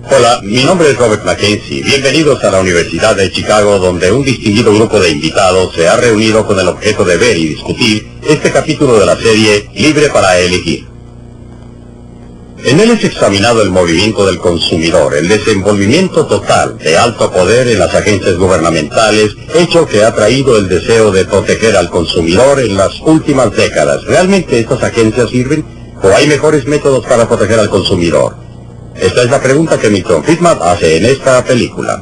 Hola, mi nombre es Robert Mackenzie. Bienvenidos a la Universidad de Chicago, donde un distinguido grupo de invitados se ha reunido con el objeto de ver y discutir este capítulo de la serie Libre para Elegir. En él es examinado el movimiento del consumidor, el desenvolvimiento total de alto poder en las agencias gubernamentales, hecho que ha traído el deseo de proteger al consumidor en las últimas décadas. ¿Realmente estas agencias sirven o hay mejores métodos para proteger al consumidor? Esta es la pregunta que Milton Friedman hace en esta película.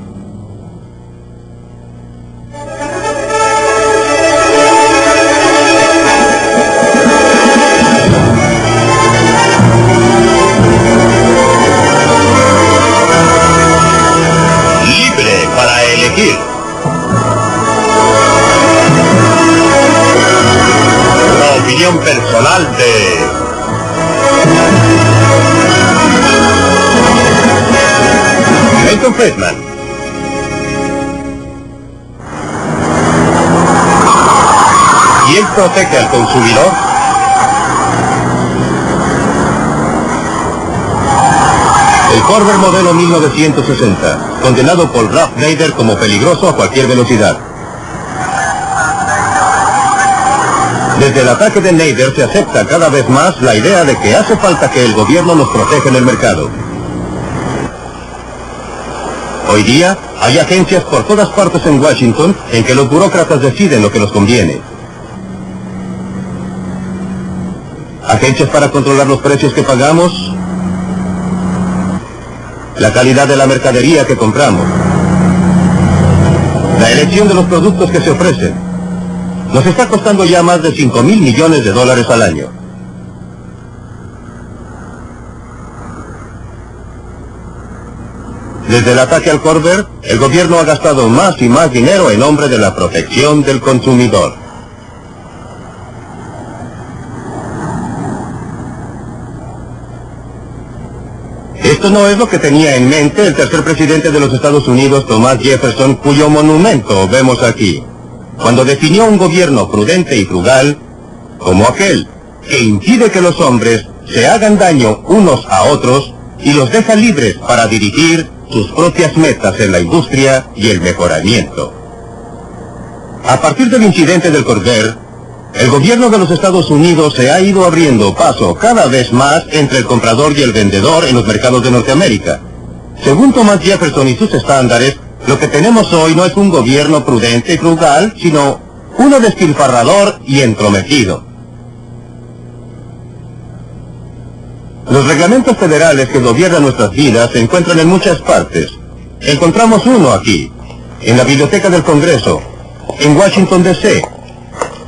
Libre para elegir. Una opinión personal de Milton Friedman. ¿Quién protege al consumidor? El Corvair modelo 1960, condenado por Ralph Nader como peligroso a cualquier velocidad. Desde el ataque de Nader se acepta cada vez más la idea de que hace falta que el gobierno nos proteja en el mercado. Hoy día hay agencias por todas partes en Washington en que los burócratas deciden lo que nos conviene. Agencias para controlar los precios que pagamos, la calidad de la mercadería que compramos, la elección de los productos que se ofrecen. Nos está costando ya más de $5,000 millones al año. Desde el ataque al Corvair, el gobierno ha gastado más y más dinero en nombre de la protección del consumidor. Esto no es lo que tenía en mente el tercer presidente de los Estados Unidos, Thomas Jefferson, cuyo monumento vemos aquí, cuando definió un gobierno prudente y frugal como aquel que impide que los hombres se hagan daño unos a otros y los deja libres para dirigir sus propias metas en la industria y el mejoramiento. A partir del incidente del Corvair, el gobierno de los Estados Unidos se ha ido abriendo paso cada vez más entre el comprador y el vendedor en los mercados de Norteamérica. Según Thomas Jefferson y sus estándares, lo que tenemos hoy no es un gobierno prudente y frugal, sino uno despilfarrador y entrometido. Los reglamentos federales que gobiernan nuestras vidas se encuentran en muchas partes. Encontramos uno aquí, en la Biblioteca del Congreso, en Washington, D.C.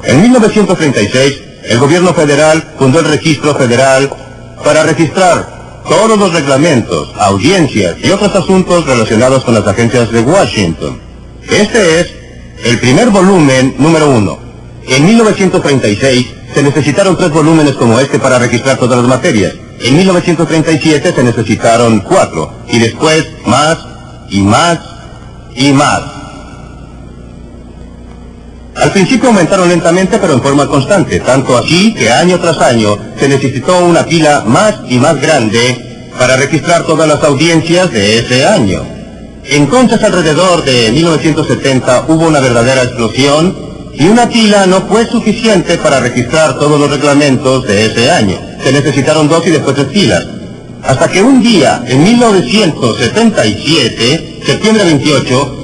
En 1936, el gobierno federal fundó el Registro Federal para registrar todos los reglamentos, audiencias y otros asuntos relacionados con las agencias de Washington. Este es el primer volumen número 1. En 1936 se necesitaron 3 volúmenes como este para registrar todas las materias. En 1937 se necesitaron 4, y después más, y más, y más. Al principio aumentaron lentamente, pero en forma constante, tanto así que año tras año se necesitó una pila más y más grande para registrar todas las audiencias de ese año. Entonces, alrededor de 1970 hubo una verdadera explosión, y una pila no fue suficiente para registrar todos los reglamentos de ese año. Se necesitaron 2 y después 3 pilas. Hasta que un día, en 1977, septiembre 28,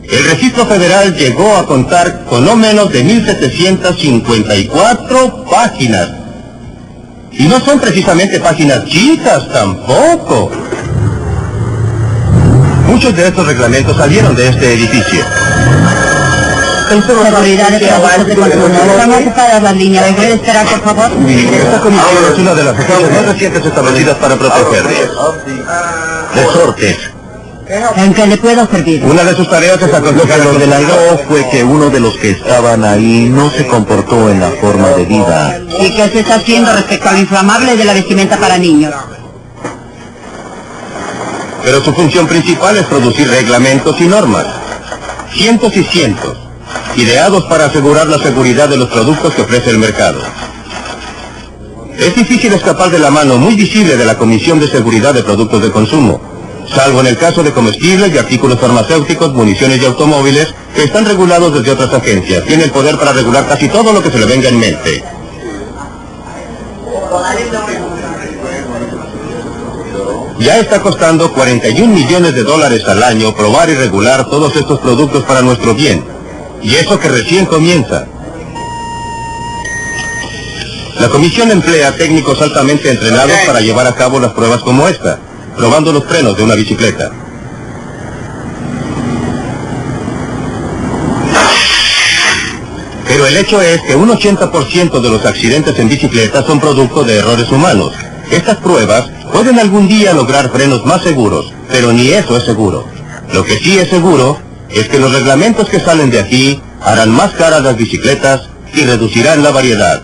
el Registro Federal llegó a contar con no menos de 1,754 páginas. Y no son precisamente páginas chicas tampoco. Muchos de estos reglamentos salieron de este edificio. Seguridad de productos de consumo. Estamos separadas las líneas. ¿Puede esperar, por favor? Esta comisión es una de las agencias más recientes establecidas para protegerles. Resortes. ¿En qué le puedo servir? Una de sus tareas es aconsejar. Lo que delató fue que uno de los que estaban ahí no se comportó en la forma debida. ¿Y qué se está haciendo respecto a lo inflamable de la vestimenta para niños? Pero su función principal es producir reglamentos y normas. Cientos y cientos, ideados para asegurar la seguridad de los productos que ofrece el mercado. Es difícil escapar de la mano muy visible de la Comisión de Seguridad de Productos de Consumo. salvo en el caso de comestibles y artículos farmacéuticos, municiones y automóviles, que están regulados desde otras agencias. Tiene el poder para regular casi todo lo que se le venga en mente. Ya está costando $41 millones al año probar y regular todos estos productos para nuestro bien. Y eso que recién comienza. La comisión emplea técnicos altamente entrenados para llevar a cabo las pruebas como esta, probando los frenos de una bicicleta. Pero el hecho es que un 80% de los accidentes en bicicleta son producto de errores humanos. Estas pruebas pueden algún día lograr frenos más seguros, pero ni eso es seguro. Lo que sí es seguro es que los reglamentos que salen de aquí harán más caras las bicicletas y reducirán la variedad.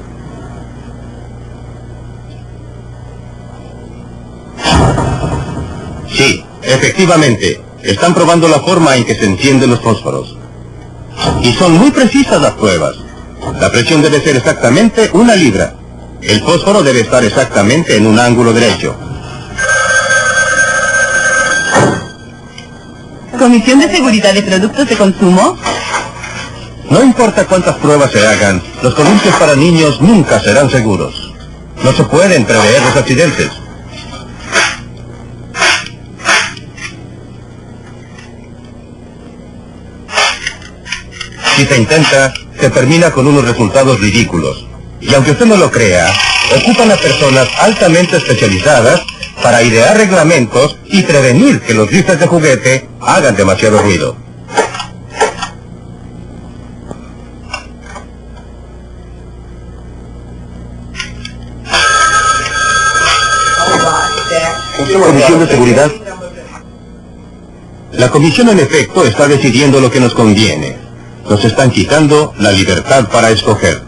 Sí, efectivamente, están probando la forma en que se encienden los fósforos. Y son muy precisas las pruebas. La presión debe ser exactamente 1 libra. El fósforo debe estar exactamente en un ángulo derecho. ¿Comisión de Seguridad de Productos de Consumo? No importa cuántas pruebas se hagan, los columpios para niños nunca serán seguros. No se pueden prever los accidentes. Si se intenta, se termina con unos resultados ridículos. Y aunque usted no lo crea, ocupan a personas altamente especializadas para idear reglamentos y prevenir que los rifles de juguete hagan demasiado ruido. ¿Comisión de seguridad? La comisión en efecto está decidiendo lo que nos conviene. Nos están quitando la libertad para escoger.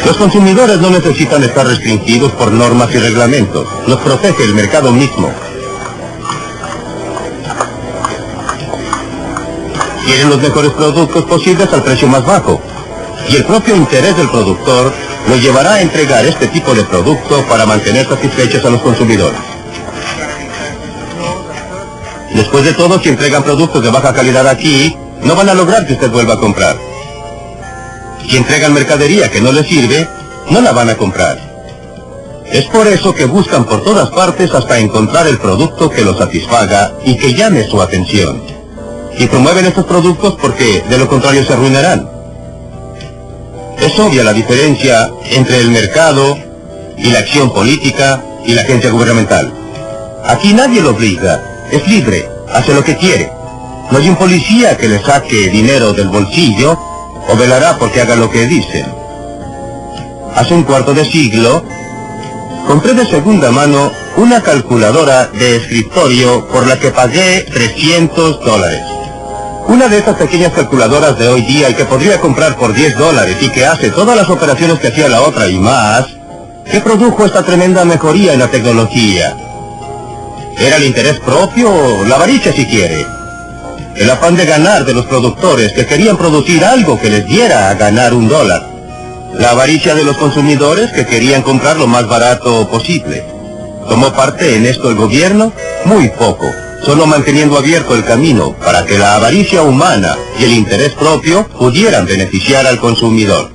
Los consumidores no necesitan estar restringidos por normas y reglamentos. Los protege el mercado mismo. Quieren los mejores productos posibles al precio más bajo. Y el propio interés del productor lo llevará a entregar este tipo de producto para mantener satisfechos a los consumidores. Después de todo, si entregan productos de baja calidad aquí, no van a lograr que usted vuelva a comprar. Si entregan mercadería que no les sirve, no la van a comprar. Es por eso que buscan por todas partes hasta encontrar el producto que los satisfaga y que llame su atención. Y promueven estos productos porque de lo contrario se arruinarán. Es obvia la diferencia entre el mercado y la acción política y la agencia gubernamental. Aquí nadie lo obliga, es libre, hace lo que quiere. No hay un policía que le saque dinero del bolsillo o velará porque haga lo que dicen. Hace un cuarto de siglo, compré de segunda mano una calculadora de escritorio por la que pagué $300. Una de estas pequeñas calculadoras de hoy día y que podría comprar por $10 y que hace todas las operaciones que hacía la otra y más, que produjo esta tremenda mejoría en la tecnología. ¿Era el interés propio o la avaricia si quiere? El afán de ganar de los productores que querían producir algo que les diera a ganar $1. La avaricia de los consumidores que querían comprar lo más barato posible. ¿Tomó parte en esto el gobierno? Muy poco, solo manteniendo abierto el camino para que la avaricia humana y el interés propio pudieran beneficiar al consumidor.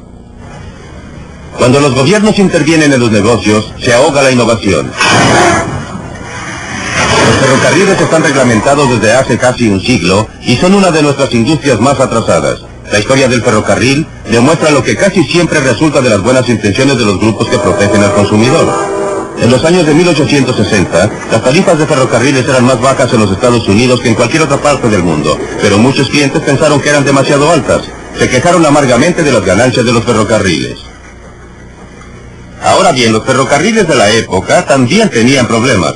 Cuando los gobiernos intervienen en los negocios, se ahoga la innovación. Los ferrocarriles están reglamentados desde hace casi un siglo y son una de nuestras industrias más atrasadas. La historia del ferrocarril demuestra lo que casi siempre resulta de las buenas intenciones de los grupos que protegen al consumidor. En los años de 1860, las tarifas de ferrocarriles eran más bajas en los Estados Unidos que en cualquier otra parte del mundo, pero muchos clientes pensaron que eran demasiado altas. Se quejaron amargamente de las ganancias de los ferrocarriles. Ahora bien, los ferrocarriles de la época también tenían problemas.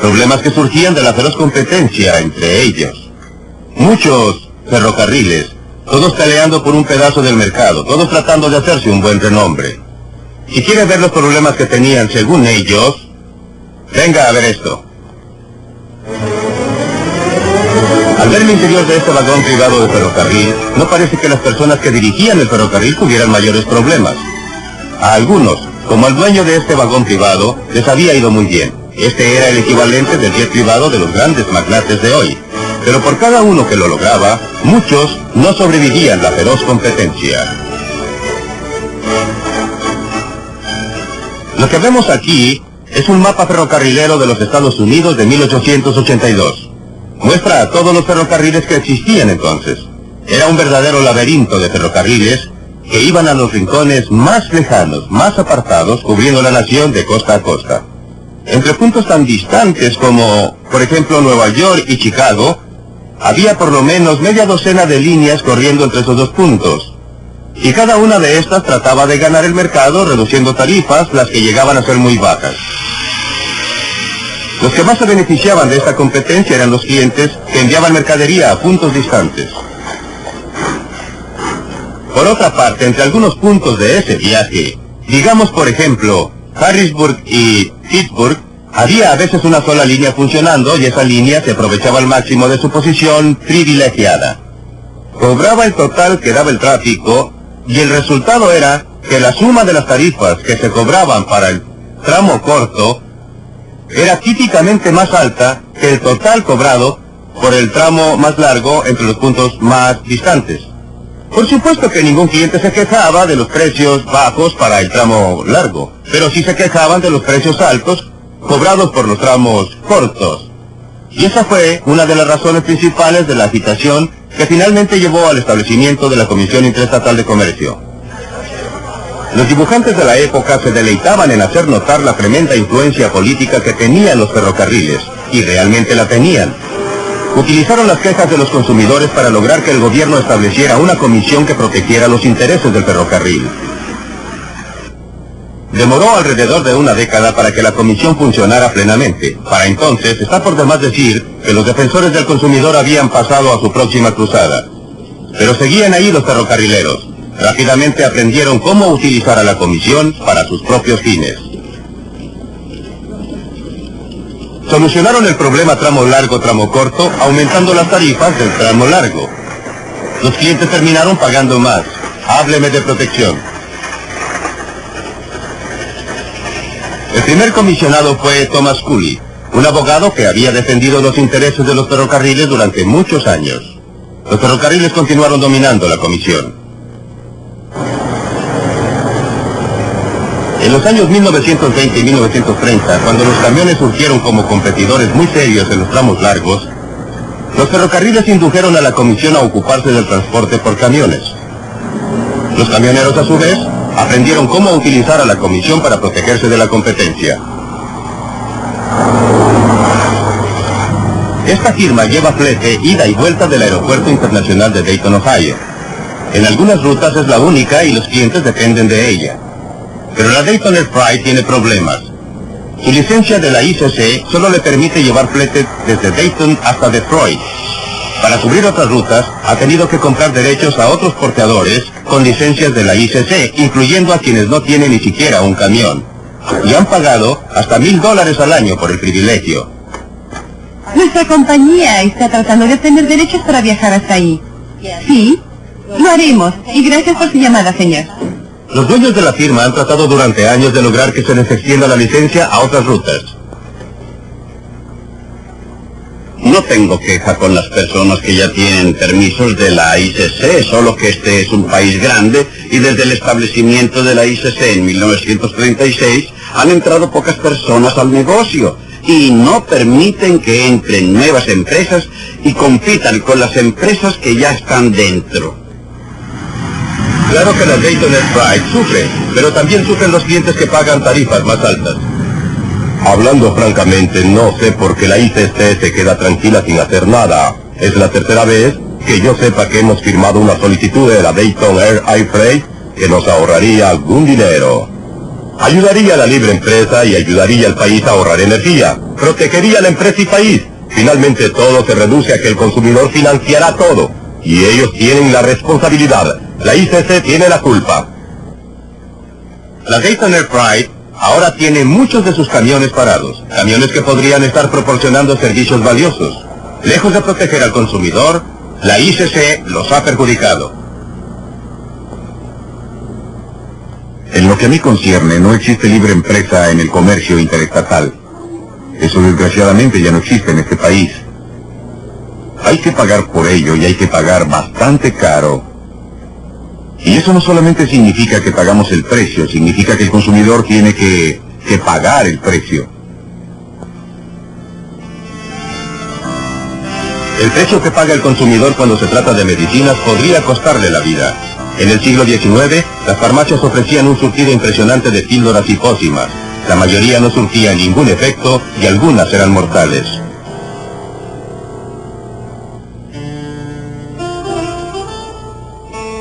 Problemas que surgían de la feroz competencia entre ellos. Muchos ferrocarriles, todos peleando por un pedazo del mercado, todos tratando de hacerse un buen renombre. Si quiere ver los problemas que tenían según ellos, venga a ver esto. Al ver el interior de este vagón privado de ferrocarril, no parece que las personas que dirigían el ferrocarril tuvieran mayores problemas. A algunos, como al dueño de este vagón privado, les había ido muy bien. Este era el equivalente del jet privado de los grandes magnates de hoy. Pero por cada uno que lo lograba, muchos no sobrevivían la feroz competencia. Lo que vemos aquí es un mapa ferrocarrilero de los Estados Unidos de 1882. Muestra a todos los ferrocarriles que existían entonces. Era un verdadero laberinto de ferrocarriles que iban a los rincones más lejanos, más apartados, cubriendo la nación de costa a costa. Entre puntos tan distantes como, por ejemplo, Nueva York y Chicago, había por lo menos media docena de líneas corriendo entre esos dos puntos. Y cada una de estas trataba de ganar el mercado reduciendo tarifas, las que llegaban a ser muy bajas. Los que más se beneficiaban de esta competencia eran los clientes que enviaban mercadería a puntos distantes. Por otra parte, entre algunos puntos de ese viaje, digamos por ejemplo, Harrisburg y Pittsburgh, había a veces una sola línea funcionando y esa línea se aprovechaba al máximo de su posición privilegiada. Cobraba el total que daba el tráfico y el resultado era que la suma de las tarifas que se cobraban para el tramo corto era típicamente más alta que el total cobrado por el tramo más largo entre los puntos más distantes. Por supuesto que ningún cliente se quejaba de los precios bajos para el tramo largo, pero sí se quejaban de los precios altos cobrados por los tramos cortos. Y esa fue una de las razones principales de la agitación que finalmente llevó al establecimiento de la Comisión Interestatal de Comercio. Los dibujantes de la época se deleitaban en hacer notar la tremenda influencia política que tenían los ferrocarriles, y realmente la tenían. Utilizaron las quejas de los consumidores para lograr que el gobierno estableciera una comisión que protegiera los intereses del ferrocarril. Demoró alrededor de una década para que la comisión funcionara plenamente. Para entonces, está por demás decir que los defensores del consumidor habían pasado a su próxima cruzada. Pero seguían ahí los ferrocarrileros. Rápidamente aprendieron cómo utilizar a la comisión para sus propios fines. Solucionaron el problema tramo largo, tramo corto, aumentando las tarifas del tramo largo. Los clientes terminaron pagando más. Hábleme de protección. El primer comisionado fue Thomas Cooley, un abogado que había defendido los intereses de los ferrocarriles durante muchos años. Los ferrocarriles continuaron dominando la comisión. En los años 1920 y 1930, cuando los camiones surgieron como competidores muy serios en los tramos largos, los ferrocarriles indujeron a la comisión a ocuparse del transporte por camiones. Los camioneros, a su vez, aprendieron cómo utilizar a la comisión para protegerse de la competencia. Esta firma lleva flete ida y vuelta del Aeropuerto Internacional de Dayton, Ohio. En algunas rutas es la única y los clientes dependen de ella. Pero la Dayton Air Freight tiene problemas. Su licencia de la ICC solo le permite llevar flete desde Dayton hasta Detroit. Para cubrir otras rutas, ha tenido que comprar derechos a otros porteadores con licencias de la ICC, incluyendo a quienes no tienen ni siquiera un camión. Y han pagado hasta $1,000 al año por el privilegio. Nuestra compañía está tratando de obtener derechos para viajar hasta ahí. Sí, lo haremos. Y gracias por su llamada, señor. Los dueños de la firma han tratado durante años de lograr que se les extienda la licencia a otras rutas. No tengo queja con las personas que ya tienen permisos de la ICC, solo que este es un país grande y desde el establecimiento de la ICC en 1936 han entrado pocas personas al negocio y no permiten que entren nuevas empresas y compitan con las empresas que ya están dentro. Claro que la Dayton Air Freight sufre, pero también sufren los clientes que pagan tarifas más altas. Hablando francamente, no sé por qué la ICC se queda tranquila sin hacer nada. Es la tercera vez que yo sepa que hemos firmado una solicitud de la Dayton Air Freight que nos ahorraría algún dinero. Ayudaría a la libre empresa y ayudaría al país a ahorrar energía. Protegería a la empresa y país. Finalmente todo se reduce a que el consumidor financiará todo. Y ellos tienen la responsabilidad. La ICC tiene la culpa. La Dayton Air Freight ahora tiene muchos de sus camiones parados, camiones que podrían estar proporcionando servicios valiosos. Lejos de proteger al consumidor, la ICC los ha perjudicado. En lo que a mí concierne, no existe libre empresa en el comercio interestatal. Eso desgraciadamente ya no existe en este país. Hay que pagar por ello y hay que pagar bastante caro. Y eso no solamente significa que pagamos el precio, significa que el consumidor tiene que pagar el precio. El precio que paga el consumidor cuando se trata de medicinas podría costarle la vida. En el siglo XIX, las farmacias ofrecían un surtido impresionante de píldoras y pócimas. La mayoría no surtía ningún efecto y algunas eran mortales.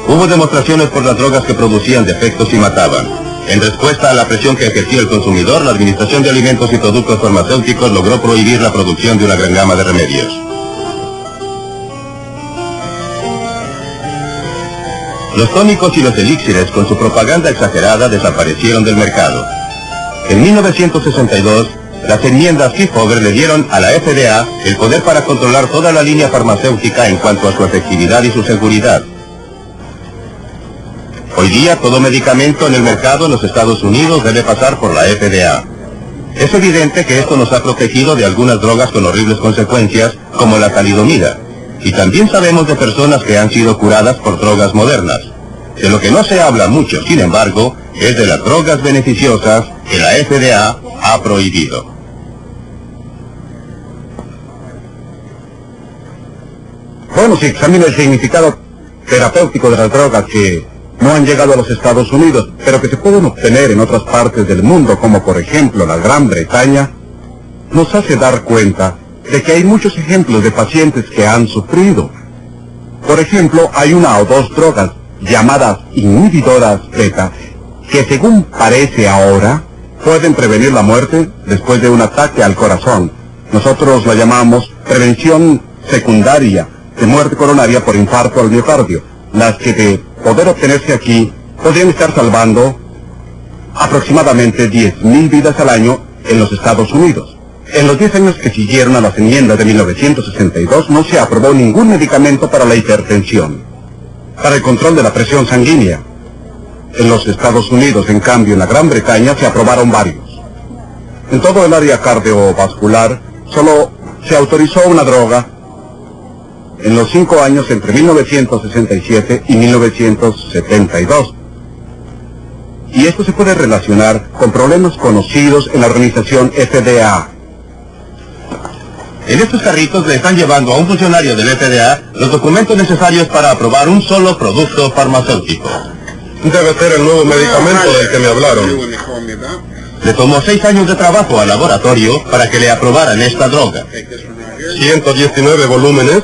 Hubo demostraciones por las drogas que producían defectos y mataban. En respuesta a la presión que ejercía el consumidor, la Administración de Alimentos y Productos Farmacéuticos logró prohibir la producción de una gran gama de remedios. Los tónicos y los elixires, con su propaganda exagerada, desaparecieron del mercado. En 1962, las enmiendas Kefauver le dieron a la FDA el poder para controlar toda la línea farmacéutica en cuanto a su efectividad y su seguridad. Hoy día, todo medicamento en el mercado en los Estados Unidos debe pasar por la FDA. Es evidente que esto nos ha protegido de algunas drogas con horribles consecuencias, como la talidomida. Y también sabemos de personas que han sido curadas por drogas modernas. De lo que no se habla mucho, sin embargo, es de las drogas beneficiosas que la FDA ha prohibido. Bueno, si examina el significado terapéutico de las drogas que no han llegado a los Estados Unidos, pero que se pueden obtener en otras partes del mundo, como por ejemplo la Gran Bretaña, nos hace dar cuenta de que hay muchos ejemplos de pacientes que han sufrido. Por ejemplo, hay una o dos drogas llamadas inhibidoras beta que, según parece ahora, pueden prevenir la muerte después de un ataque al corazón. Nosotros la llamamos prevención secundaria de muerte coronaria por infarto al miocardio, las que de poder obtenerse aquí podrían estar salvando aproximadamente 10.000 vidas al año en los Estados Unidos. En los 10 años que siguieron a las enmiendas de 1962 no se aprobó ningún medicamento para la hipertensión, para el control de la presión sanguínea. En los Estados Unidos, en cambio, en la Gran Bretaña se aprobaron varios. En todo el área cardiovascular solo se autorizó una droga en los 5 años entre 1967 y 1972. Y esto se puede relacionar con problemas conocidos en la organización FDA. En estos carritos le están llevando a un funcionario del FDA los documentos necesarios para aprobar un solo producto farmacéutico. Debe ser el nuevo medicamento del que me hablaron. Le tomó 6 años de trabajo al laboratorio para que le aprobaran esta droga. 119 volúmenes.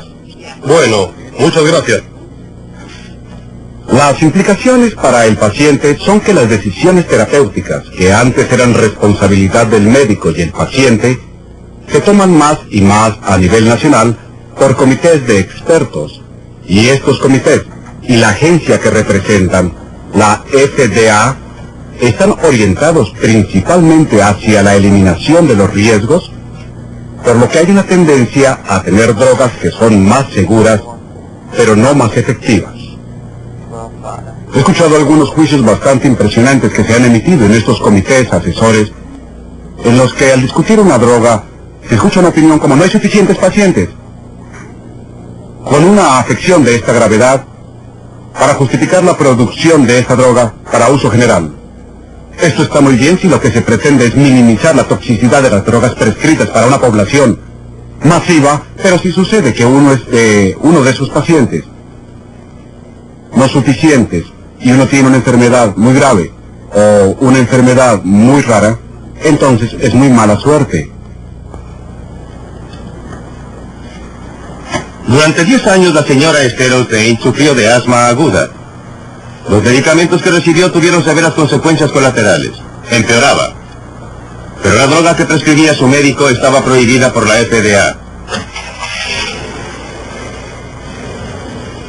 Bueno, muchas gracias. Las implicaciones para el paciente son que las decisiones terapéuticas, que antes eran responsabilidad del médico y el paciente, se toman más y más a nivel nacional por comités de expertos. Y estos comités y la agencia que representan, la FDA, están orientados principalmente hacia la eliminación de los riesgos, por lo que hay una tendencia a tener drogas que son más seguras, pero no más efectivas. He escuchado algunos juicios bastante impresionantes que se han emitido en estos comités asesores, en los que al discutir una droga, se escucha una opinión como: no hay suficientes pacientes con una afección de esta gravedad para justificar la producción de esta droga para uso general. Esto está muy bien si lo que se pretende es minimizar la toxicidad de las drogas prescritas para una población masiva, pero si sucede que uno de sus pacientes no suficientes y uno tiene una enfermedad muy grave o una enfermedad muy rara, entonces es muy mala suerte. Durante 10 años la señora Esther O'Tain sufrió de asma aguda. Los medicamentos que recibió tuvieron severas consecuencias colaterales. Empeoraba. Pero la droga que prescribía su médico estaba prohibida por la FDA.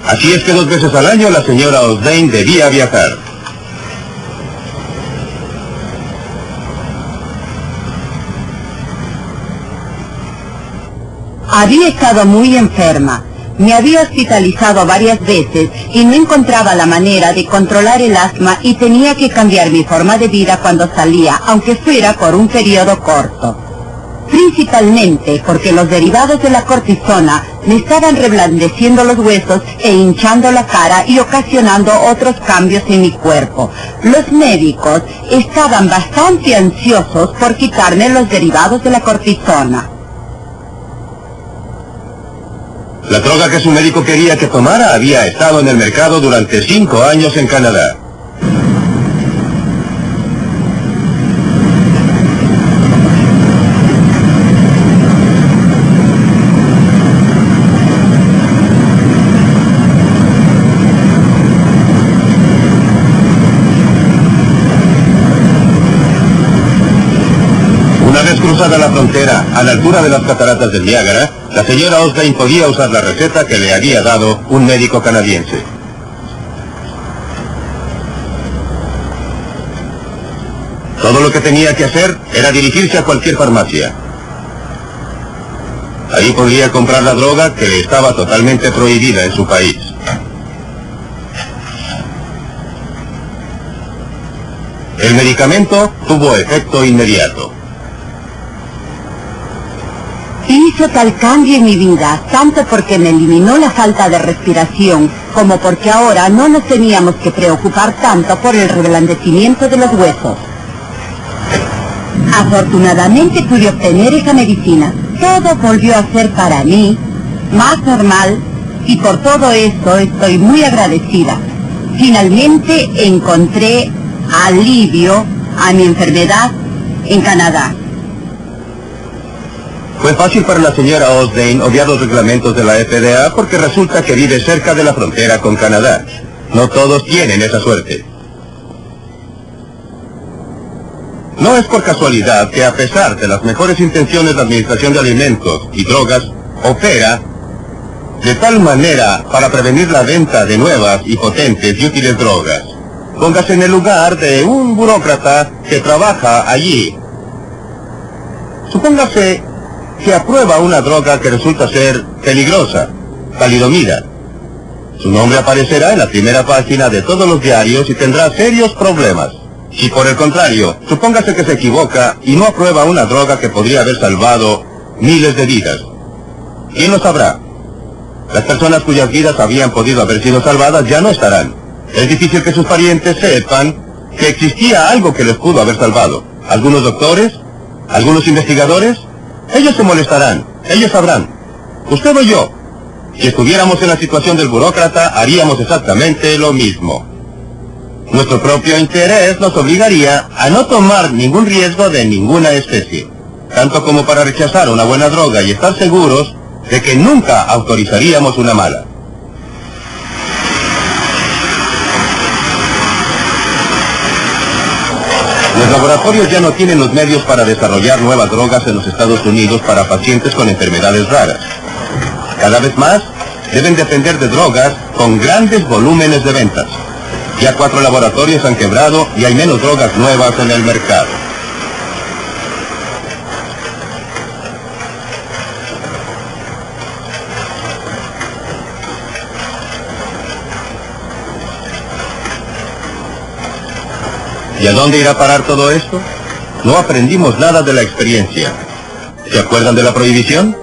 Así es que 2 veces al año la señora O'Tain debía viajar. Había estado muy enferma, Me había hospitalizado varias veces y no encontraba la manera de controlar el asma y tenía que cambiar mi forma de vida cuando salía, aunque fuera por un periodo corto. Principalmente porque los derivados de la cortisona me estaban reblandeciendo los huesos e hinchando la cara y ocasionando otros cambios en mi cuerpo. Los médicos estaban bastante ansiosos por quitarme los derivados de la cortisona. La droga que su médico quería que tomara había estado en el mercado durante 5 años en Canadá. Una vez cruzada la frontera, a la altura de las cataratas del Niágara, la señora Osdane podía usar la receta que le había dado un médico canadiense. Todo lo que tenía que hacer era dirigirse a cualquier farmacia. Ahí podría comprar la droga que le estaba totalmente prohibida en su país. El medicamento tuvo efecto inmediato. Hizo tal cambio en mi vida, tanto porque me eliminó la falta de respiración, como porque ahora no nos teníamos que preocupar tanto por el reblandecimiento de los huesos. Afortunadamente pude obtener esa medicina. Todo volvió a ser para mí más normal y por todo esto estoy muy agradecida. Finalmente encontré alivio a mi enfermedad en Canadá. Fue fácil para la señora Osdane obviar los reglamentos de la FDA porque resulta que vive cerca de la frontera con Canadá. No todos tienen esa suerte. No es por casualidad que a pesar de las mejores intenciones de Administración de Alimentos y Drogas, opera de tal manera para prevenir la venta de nuevas y potentes y útiles drogas. Póngase en el lugar de un burócrata que trabaja allí. Supóngase que aprueba una droga que resulta ser peligrosa, talidomida. Su nombre aparecerá en la primera página de todos los diarios y tendrá serios problemas. Si por el contrario, supóngase que se equivoca y no aprueba una droga que podría haber salvado miles de vidas, ¿quién lo sabrá? Las personas cuyas vidas habían podido haber sido salvadas ya no estarán. Es difícil que sus parientes sepan que existía algo que les pudo haber salvado. ¿Algunos doctores? ¿Algunos investigadores? Ellos se molestarán, ellos sabrán. Usted o yo, si estuviéramos en la situación del burócrata, haríamos exactamente lo mismo. Nuestro propio interés nos obligaría a no tomar ningún riesgo de ninguna especie, tanto como para rechazar una buena droga y estar seguros de que nunca autorizaríamos una mala. Los laboratorios ya no tienen los medios para desarrollar nuevas drogas en los Estados Unidos para pacientes con enfermedades raras. Cada vez más deben depender de drogas con grandes volúmenes de ventas. Ya 4 laboratorios han quebrado y hay menos drogas nuevas en el mercado. ¿Y a dónde irá a parar todo esto? No aprendimos nada de la experiencia. ¿Se acuerdan de la prohibición?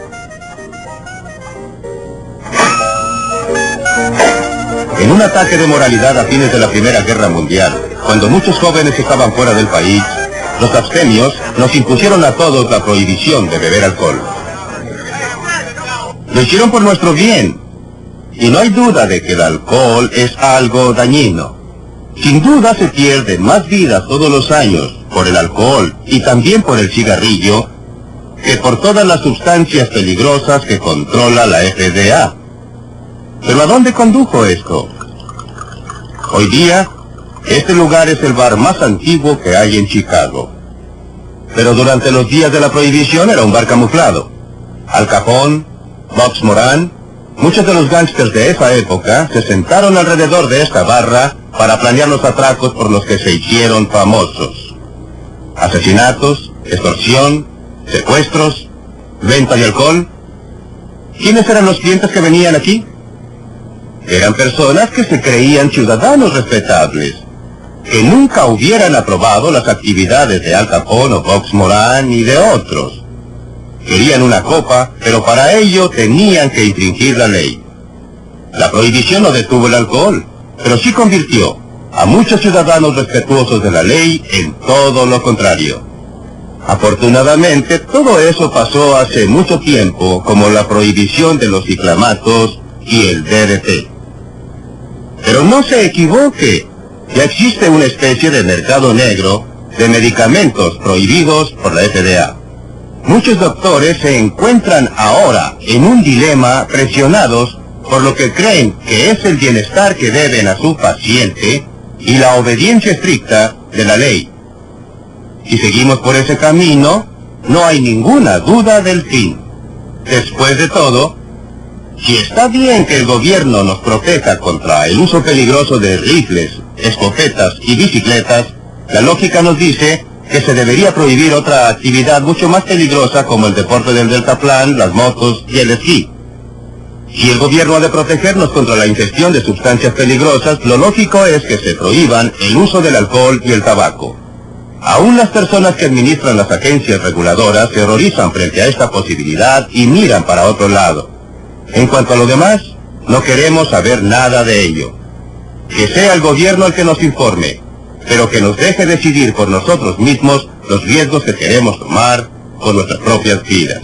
En un ataque de moralidad a fines de la Primera Guerra Mundial, cuando muchos jóvenes estaban fuera del país, los abstemios nos impusieron a todos la prohibición de beber alcohol. Lo hicieron por nuestro bien. Y no hay duda de que el alcohol es algo dañino. Sin duda se pierden más vidas todos los años por el alcohol y también por el cigarrillo que por todas las sustancias peligrosas que controla la FDA. ¿Pero a dónde condujo esto? Hoy día, este lugar es el bar más antiguo que hay en Chicago. Pero durante los días de la prohibición era un bar camuflado. Al Capone, Box Moran, muchos de los gángsters de esa época se sentaron alrededor de esta barra para planear los atracos por los que se hicieron famosos. Asesinatos, extorsión, secuestros, venta de alcohol. ¿Quiénes eran los clientes que venían aquí? Eran personas que se creían ciudadanos respetables, que nunca hubieran aprobado las actividades de Al Capone o Vox Moran y de otros. Querían una copa, pero para ello tenían que infringir la ley. La prohibición no detuvo el alcohol, pero sí convirtió a muchos ciudadanos respetuosos de la ley en todo lo contrario. Afortunadamente, todo eso pasó hace mucho tiempo, como la prohibición de los ciclamatos y el DDT. Pero no se equivoque, ya existe una especie de mercado negro de medicamentos prohibidos por la FDA. Muchos doctores se encuentran ahora en un dilema, presionados por lo que creen que es el bienestar que deben a su paciente y la obediencia estricta de la ley. Si seguimos por ese camino, no hay ninguna duda del fin. Después de todo, si está bien que el gobierno nos proteja contra el uso peligroso de rifles, escopetas y bicicletas, la lógica nos dice que se debería prohibir otra actividad mucho más peligrosa como el deporte del deltaplán, las motos y el esquí. Si el gobierno ha de protegernos contra la ingestión de sustancias peligrosas, lo lógico es que se prohíban el uso del alcohol y el tabaco. Aún las personas que administran las agencias reguladoras se horrorizan frente a esta posibilidad y miran para otro lado. En cuanto a lo demás, no queremos saber nada de ello. Que sea el gobierno el que nos informe, pero que nos deje decidir por nosotros mismos los riesgos que queremos tomar con nuestras propias vidas.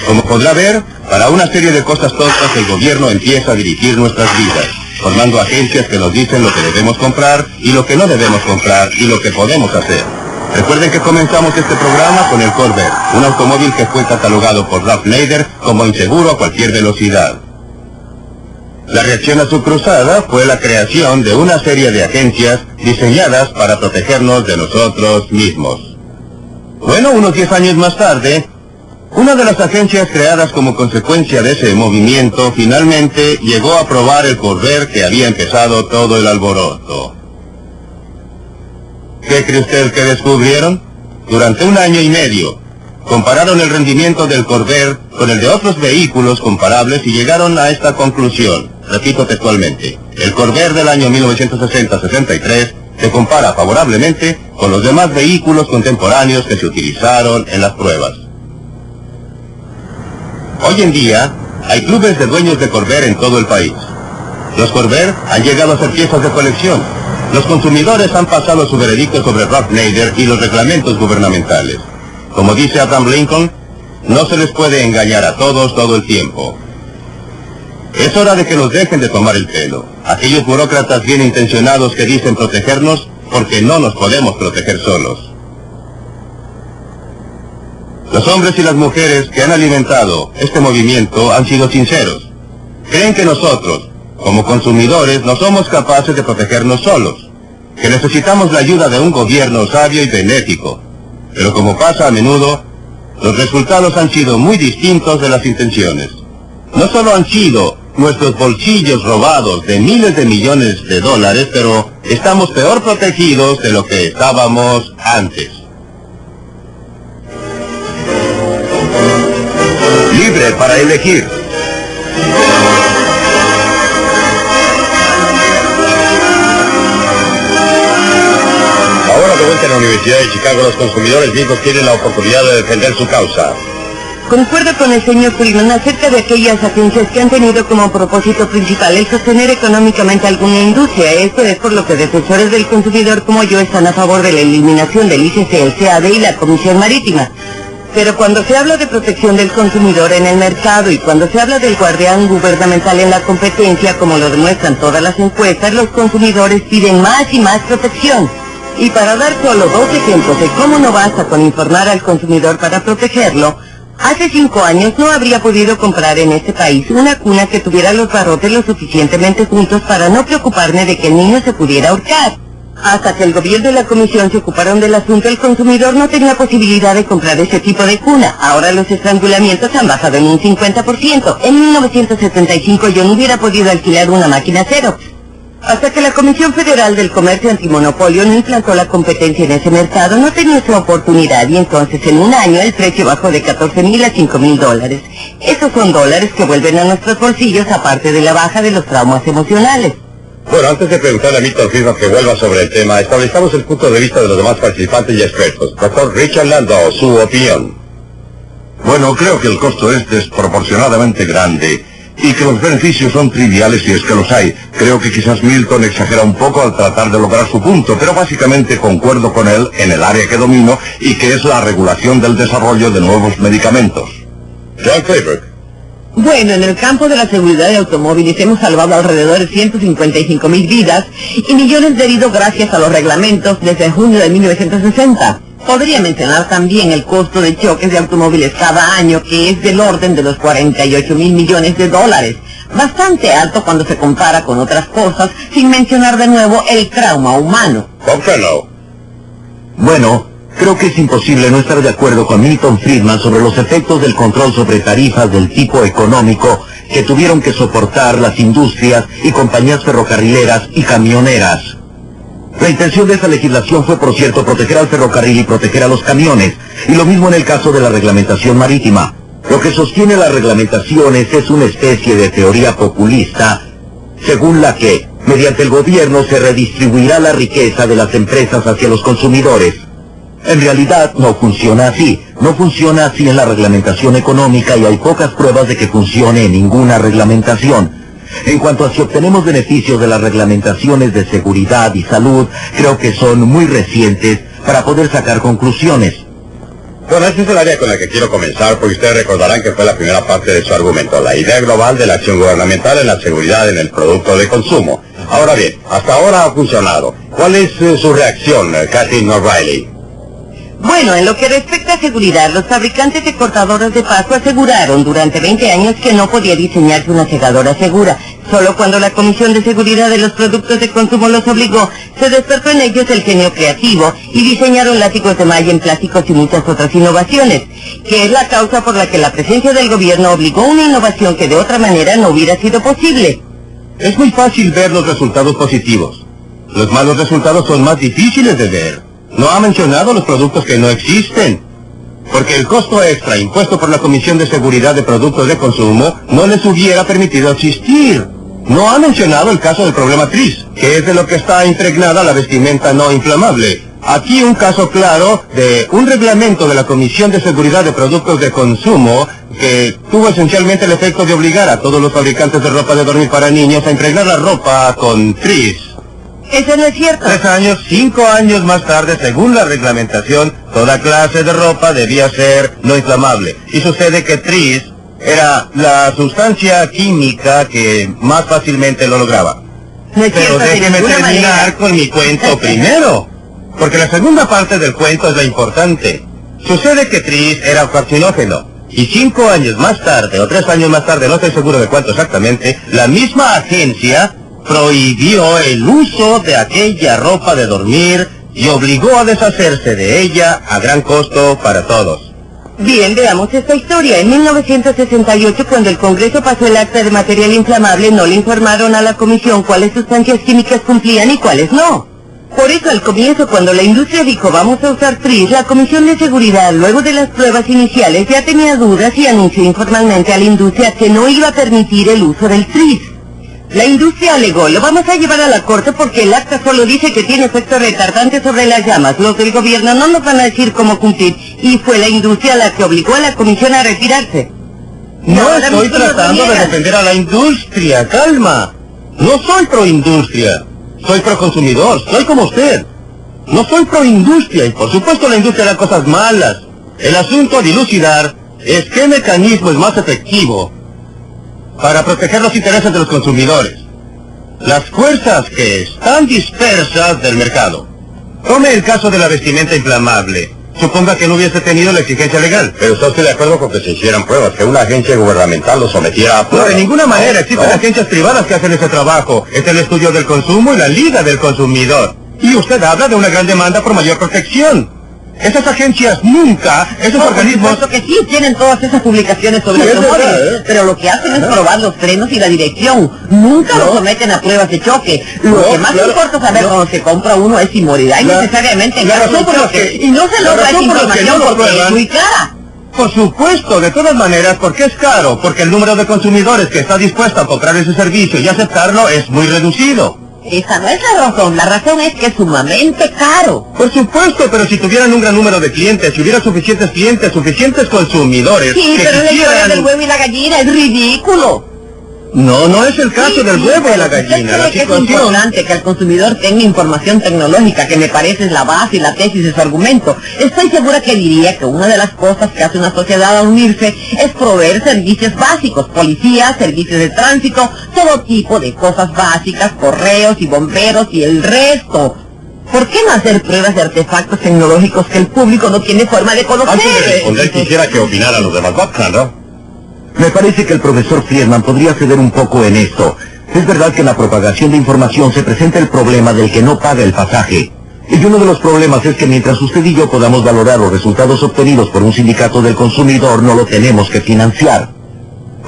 Como podrá ver, para una serie de cosas tontas el gobierno empieza a dirigir nuestras vidas, formando agencias que nos dicen lo que debemos comprar y lo que no debemos comprar y lo que podemos hacer. Recuerden que comenzamos este programa con el Corvair, un automóvil que fue catalogado por Ralph Nader como inseguro a cualquier velocidad. La reacción a su cruzada fue la creación de una serie de agencias diseñadas para protegernos de nosotros mismos. Bueno, unos 10 años más tarde, una de las agencias creadas como consecuencia de ese movimiento finalmente llegó a probar el Corvair que había empezado todo el alboroto. ¿Qué cree usted que descubrieron? Durante 1 año y medio, compararon el rendimiento del Corvair con el de otros vehículos comparables y llegaron a esta conclusión. Repito textualmente, el Corvair del año 1960-63 se compara favorablemente con los demás vehículos contemporáneos que se utilizaron en las pruebas. Hoy en día, hay clubes de dueños de Corvair en todo el país. Los Corvair han llegado a ser piezas de colección. Los consumidores han pasado su veredicto sobre Ralph Nader y los reglamentos gubernamentales. Como dice Abraham Lincoln, no se les puede engañar a todos todo el tiempo. Es hora de que nos dejen de tomar el pelo. Aquellos burócratas bien intencionados que dicen protegernos porque no nos podemos proteger solos. Los hombres y las mujeres que han alimentado este movimiento han sido sinceros. Creen que nosotros, como consumidores, no somos capaces de protegernos solos, que necesitamos la ayuda de un gobierno sabio y benéfico. Pero como pasa a menudo, los resultados han sido muy distintos de las intenciones. No solo han sido nuestros bolsillos robados de miles de millones de dólares, pero estamos peor protegidos de lo que estábamos antes. Libre para elegir. Ahora de vuelta en la Universidad de Chicago, los consumidores mismos tienen la oportunidad de defender su causa. Concuerdo con el señor Freeman acerca de aquellas agencias que han tenido como propósito principal el sostener económicamente alguna industria. Esto es por lo que defensores del consumidor como yo están a favor de la eliminación del ICC, el CAD y la Comisión Marítima. Pero cuando se habla de protección del consumidor en el mercado y cuando se habla del guardián gubernamental en la competencia, como lo demuestran todas las encuestas, los consumidores piden más y más protección. Y para dar solo 2 ejemplos de cómo no basta con informar al consumidor para protegerlo, hace 5 años no habría podido comprar en este país una cuna que tuviera los barrotes lo suficientemente juntos para no preocuparme de que el niño se pudiera ahorcar. Hasta que el gobierno y la comisión se ocuparon del asunto, el consumidor no tenía posibilidad de comprar ese tipo de cuna. Ahora los estrangulamientos han bajado en un 50%. En 1975 yo no hubiera podido alquilar una máquina Xerox. Hasta que la Comisión Federal del Comercio Antimonopolio no implantó la competencia en ese mercado, no tenía su oportunidad y entonces en un año el precio bajó de 14.000 a 5.000 dólares. Esos son dólares que vuelven a nuestros bolsillos aparte de la baja de los traumas emocionales. Bueno, antes de preguntarle a Milton Friedman que vuelva sobre el tema, establezcamos el punto de vista de los demás participantes y expertos. Doctor Richard Landau, su opinión. Bueno, creo que el costo es desproporcionadamente grande y que los beneficios son triviales si es que los hay. Creo que quizás Milton exagera un poco al tratar de lograr su punto, pero básicamente concuerdo con él en el área que domino y que es la regulación del desarrollo de nuevos medicamentos. John Clayburgh. Bueno, en el campo de la seguridad de automóviles hemos salvado alrededor de 155.000 vidas y millones de heridos gracias a los reglamentos desde junio de 1960. Podría mencionar también el costo de choques de automóviles cada año, que es del orden de los 48.000 millones de dólares. Bastante alto cuando se compara con otras cosas, sin mencionar de nuevo el trauma humano. Bueno, creo que es imposible no estar de acuerdo con Milton Friedman sobre los efectos del control sobre tarifas del tipo económico que tuvieron que soportar las industrias y compañías ferrocarrileras y camioneras. La intención de esa legislación fue, por cierto, proteger al ferrocarril y proteger a los camiones, y lo mismo en el caso de la reglamentación marítima. Lo que sostiene las reglamentaciones es una especie de teoría populista, según la que, mediante el gobierno, se redistribuirá la riqueza de las empresas hacia los consumidores. En realidad no funciona así. No funciona así en la reglamentación económica y hay pocas pruebas de que funcione en ninguna reglamentación. En cuanto a si obtenemos beneficios de las reglamentaciones de seguridad y salud, creo que son muy recientes para poder sacar conclusiones. Bueno, ese es el área con la que quiero comenzar, porque ustedes recordarán que fue la primera parte de su argumento, la idea global de la acción gubernamental en la seguridad en el producto de consumo. Ahora bien, hasta ahora ha funcionado. ¿Cuál es su reacción, Kathleen O'Reilly? Bueno, en lo que respecta a seguridad, los fabricantes de cortadoras de paso aseguraron durante 20 años que no podía diseñarse una segadora segura. Solo cuando la Comisión de Seguridad de los Productos de Consumo los obligó, se despertó en ellos el genio creativo y diseñaron látigos de malla en plásticos y muchas otras innovaciones, que es la causa por la que la presencia del gobierno obligó una innovación que de otra manera no hubiera sido posible. Es muy fácil ver los resultados positivos. Los malos resultados son más difíciles de ver. No ha mencionado los productos que no existen, porque el costo extra impuesto por la Comisión de Seguridad de Productos de Consumo no les hubiera permitido existir. No ha mencionado el caso del problema TRIS, que es de lo que está impregnada la vestimenta no inflamable. Aquí un caso claro de un reglamento de la Comisión de Seguridad de Productos de Consumo que tuvo esencialmente el efecto de obligar a todos los fabricantes de ropa de dormir para niños a impregnar la ropa con TRIS. Eso no es cierto. 3 años, 5 años más tarde, según la reglamentación, toda clase de ropa debía ser no inflamable. Y sucede que TRIS era la sustancia química que más fácilmente lo lograba. No es Pero cierto, de déjeme ninguna terminar manera. con mi cuento primero, porque la segunda parte del cuento es la importante. Sucede que TRIS era carcinógeno, y 5 años más tarde, o 3 años más tarde, no estoy seguro de cuánto exactamente, la misma agencia prohibió el uso de aquella ropa de dormir y obligó a deshacerse de ella a gran costo para todos. Bien, veamos esta historia. En 1968, cuando el Congreso pasó el acta de material inflamable, no le informaron a la Comisión cuáles sustancias químicas cumplían y cuáles no. Por eso, al comienzo, cuando la industria dijo vamos a usar TRIS, la Comisión de Seguridad, luego de las pruebas iniciales, ya tenía dudas y anunció informalmente a la industria que no iba a permitir el uso del TRIS. La industria alegó, lo vamos a llevar a la corte porque el acta solo dice que tiene efecto retardante sobre las llamas. Los del gobierno no nos van a decir cómo cumplir. Y fue la industria la que obligó a la comisión a retirarse. No ahora estoy mismo lo tratando de niegan. defender a la industria, calma. No soy pro-industria, soy pro-consumidor, soy como usted. No soy pro-industria y por supuesto la industria hará cosas malas. El asunto a dilucidar es qué mecanismo es más efectivo para proteger los intereses de los consumidores. Las fuerzas que están dispersas del mercado. Tome el caso de la vestimenta inflamable. Suponga que no hubiese tenido la exigencia legal. Pero está usted de acuerdo con que se hicieran pruebas, que una agencia gubernamental lo sometiera a No, pruebas. de ninguna manera. Existen No. agencias privadas que hacen ese trabajo. Es el Estudio del Consumo y la Liga del Consumidor. Y usted habla de una gran demanda por mayor protección. Esas agencias nunca, esos organismos... Por supuesto que sí, tienen todas esas publicaciones sobre Sí, es automóviles, verdad, pero lo que hacen es probar los frenos y la dirección. Nunca lo someten a pruebas de choque. Lo que más importa saber cuando se compra uno es si morirá innecesariamente en la caso de razón por la choque. que- Y no se la logra esa razón por la que información no lo porque es prueban- muy cara. Por supuesto, de todas maneras, porque es caro, porque el número de consumidores que está dispuesto a comprar ese servicio y aceptarlo es muy reducido. Esa no es la razón es que es sumamente caro. Por supuesto, pero si tuvieran un gran número de clientes, si hubiera suficientes clientes, suficientes consumidores Sí, que pero la historia quisieran... del huevo y la gallina es ridículo. No, no es el caso Sí, del sí, huevo y pero la ¿usted gallina. cree La que es situación... importante que el consumidor tenga información tecnológica, que me parece es la base y la tesis de su argumento? Estoy segura que diría que una de las cosas que hace una sociedad al unirse es proveer servicios básicos, policía, servicios de tránsito, todo tipo de cosas básicas, correos y bomberos y el resto. ¿Por qué no hacer pruebas de artefactos tecnológicos que el público no tiene forma de conocer? Antes de responder, quisiera que opinara los demás, ¿no? Me parece que el profesor Friedman podría ceder un poco en esto. Es verdad que en la propagación de información se presenta el problema del que no paga el pasaje. Y uno de los problemas es que mientras usted y yo podamos valorar los resultados obtenidos por un sindicato del consumidor, no lo tenemos que financiar.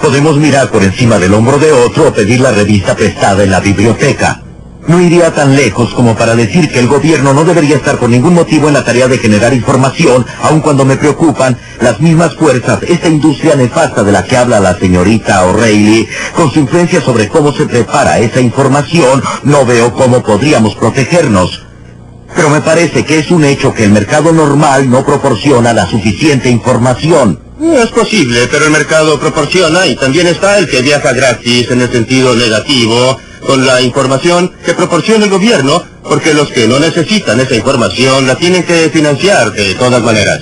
Podemos mirar por encima del hombro de otro o pedir la revista prestada en la biblioteca. No iría tan lejos como para decir que el gobierno no debería estar por ningún motivo en la tarea de generar información, aun cuando me preocupan las mismas fuerzas, esta industria nefasta de la que habla la señorita O'Reilly, con su influencia sobre cómo se prepara esa información, no veo cómo podríamos protegernos. Pero me parece que es un hecho que el mercado normal no proporciona la suficiente información. Es posible, pero el mercado proporciona y también está el que viaja gratis en el sentido negativo con la información que proporciona el gobierno, porque los que no necesitan esa información la tienen que financiar de todas maneras.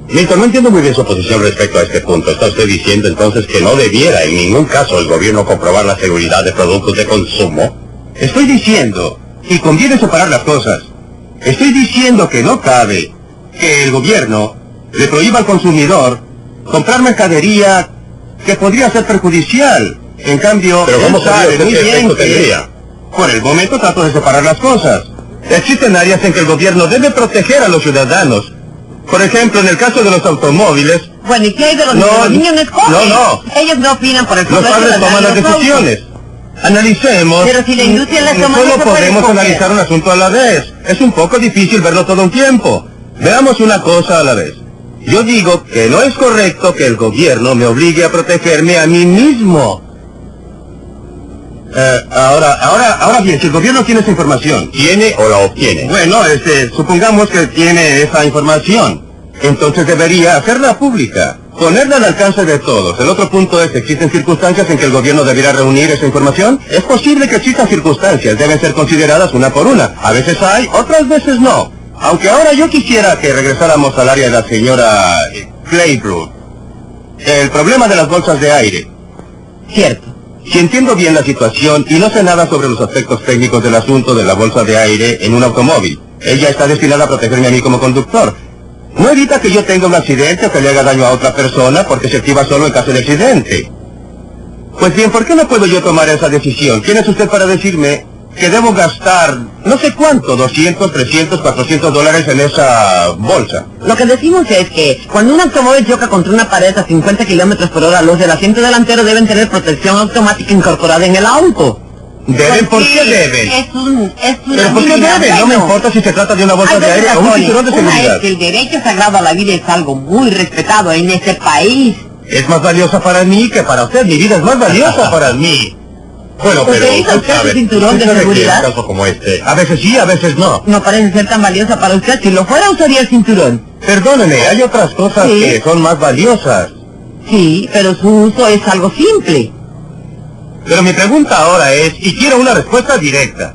Milton, no entiendo muy bien su posición respecto a este punto. ¿Está usted diciendo entonces que no debiera en ningún caso el gobierno comprobar la seguridad de productos de consumo? Estoy diciendo, y conviene separar las cosas, estoy diciendo que no cabe que el gobierno le prohíba al consumidor comprar mercadería que podría ser perjudicial. En cambio, Pero ¿cómo él sabe sabía usted muy qué bien efecto que... tendría? Por el momento trato de separar las cosas. Existen áreas en que el gobierno debe proteger a los ciudadanos. Por ejemplo, en el caso de los automóviles, Bueno, ¿y qué hay de los No, niños? Los niños no escogen. no. Ellos no opinan por el los progreso padres de toman las los autos. decisiones. Analicemos. Pero si la industria las toma, no solo se puede podemos escoger. analizar un asunto a la vez. Es un poco difícil verlo todo un tiempo. Veamos una cosa a la vez. Yo digo que no es correcto que el gobierno me obligue a protegerme a mí mismo. Ahora bien, si el gobierno tiene esa información, ¿Tiene o la obtiene? bueno, supongamos que tiene esa información, entonces debería hacerla pública, ponerla al alcance de todos. El otro punto es, ¿existen circunstancias en que el gobierno debiera reunir esa información? Es posible que existan circunstancias, deben ser consideradas una por una. A veces hay, otras veces no. Aunque ahora yo quisiera que regresáramos al área de la señora Claybrook. El problema de las bolsas de aire. Cierto. Si entiendo bien la situación y no sé nada sobre los aspectos técnicos del asunto de la bolsa de aire en un automóvil, ella está destinada a protegerme a mí como conductor. No evita que yo tenga un accidente o que le haga daño a otra persona porque se activa solo en caso de accidente. Pues bien, ¿por qué no puedo yo tomar esa decisión? ¿Quién es usted para decirme que debo gastar no sé cuánto, 200, 300, 400 dólares en esa bolsa? Lo que decimos es que cuando un automóvil choca contra una pared a 50 kilómetros por hora, los del asiento delantero deben tener protección automática incorporada en el auto. ¿Deben? ¿Por qué deben? Es una ¿Pero por qué vida, deben? No me bueno. importa si se trata de una bolsa Hay de dos aire o un razones. cinturón de Una seguridad. es que el derecho sagrado a la vida es algo muy respetado en este país. Es más valiosa para mí que para usted. Mi vida es más valiosa para mí. Bueno, pero... ¿Utiliza usted a su ver, cinturón de ¿usted sabe que seguridad? en un caso como este... A veces sí, a veces no. No parece ser tan valiosa para usted. Si lo fuera, usaría el cinturón. Perdóneme, hay otras cosas Sí. que son más valiosas. Sí, pero su uso es algo simple. Pero mi pregunta ahora es, y quiero una respuesta directa.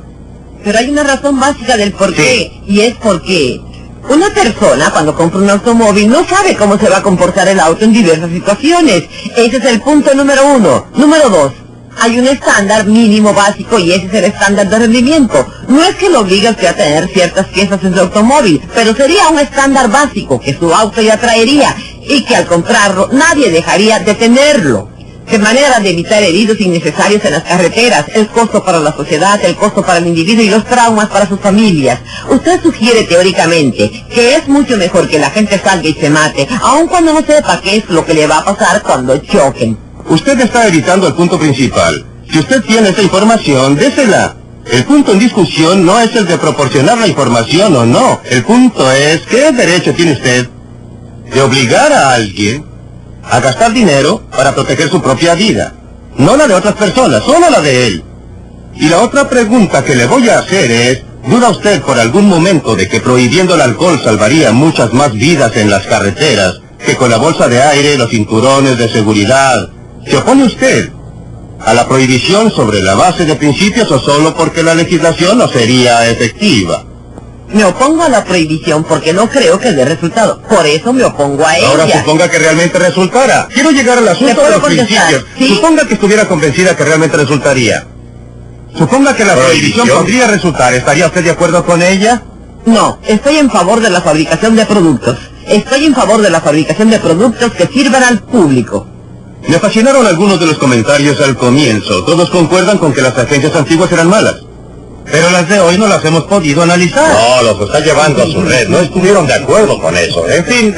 Pero hay una razón básica del por qué, Sí. y es porque una persona cuando compra un automóvil no sabe cómo se va a comportar el auto en diversas situaciones. Ese es el punto número 1. Número 2. Hay un estándar mínimo básico y ese es el estándar de rendimiento. No es que lo obligue a usted a tener ciertas piezas en su automóvil, pero sería un estándar básico que su auto ya traería y que al comprarlo nadie dejaría de tenerlo. de manera de evitar heridos innecesarios en las carreteras, el costo para la sociedad, el costo para el individuo y los traumas para sus familias. Usted sugiere teóricamente que es mucho mejor que la gente salga y se mate, aun cuando no sepa qué es lo que le va a pasar cuando choquen. Usted está evitando el punto principal. Si usted tiene esa información, désela. El punto en discusión no es el de proporcionar la información o no. El punto es, ¿qué derecho tiene usted de obligar a alguien a gastar dinero para proteger su propia vida? No la de otras personas, solo la de él. Y la otra pregunta que le voy a hacer es, ¿duda usted por algún momento de que prohibiendo el alcohol salvaría muchas más vidas en las carreteras que con la bolsa de aire, los cinturones de seguridad? ¿Se opone usted a la prohibición sobre la base de principios o solo porque la legislación no sería efectiva? Me opongo a la prohibición porque no creo que dé resultado. Por eso me opongo a ella. Ahora suponga que realmente resultara. Quiero llegar al asunto de los principios. ¿Sí? Suponga que estuviera convencida que realmente resultaría. Suponga que la prohibición podría resultar. ¿Estaría usted de acuerdo con ella? No, estoy en favor de la fabricación de productos. Estoy en favor de la fabricación de productos que sirvan al público. Me fascinaron algunos de los comentarios al comienzo. Todos concuerdan con que las agencias antiguas eran malas. Pero las de hoy no las hemos podido analizar. No, los está llevando a su red. No estuvieron de acuerdo con eso. En fin,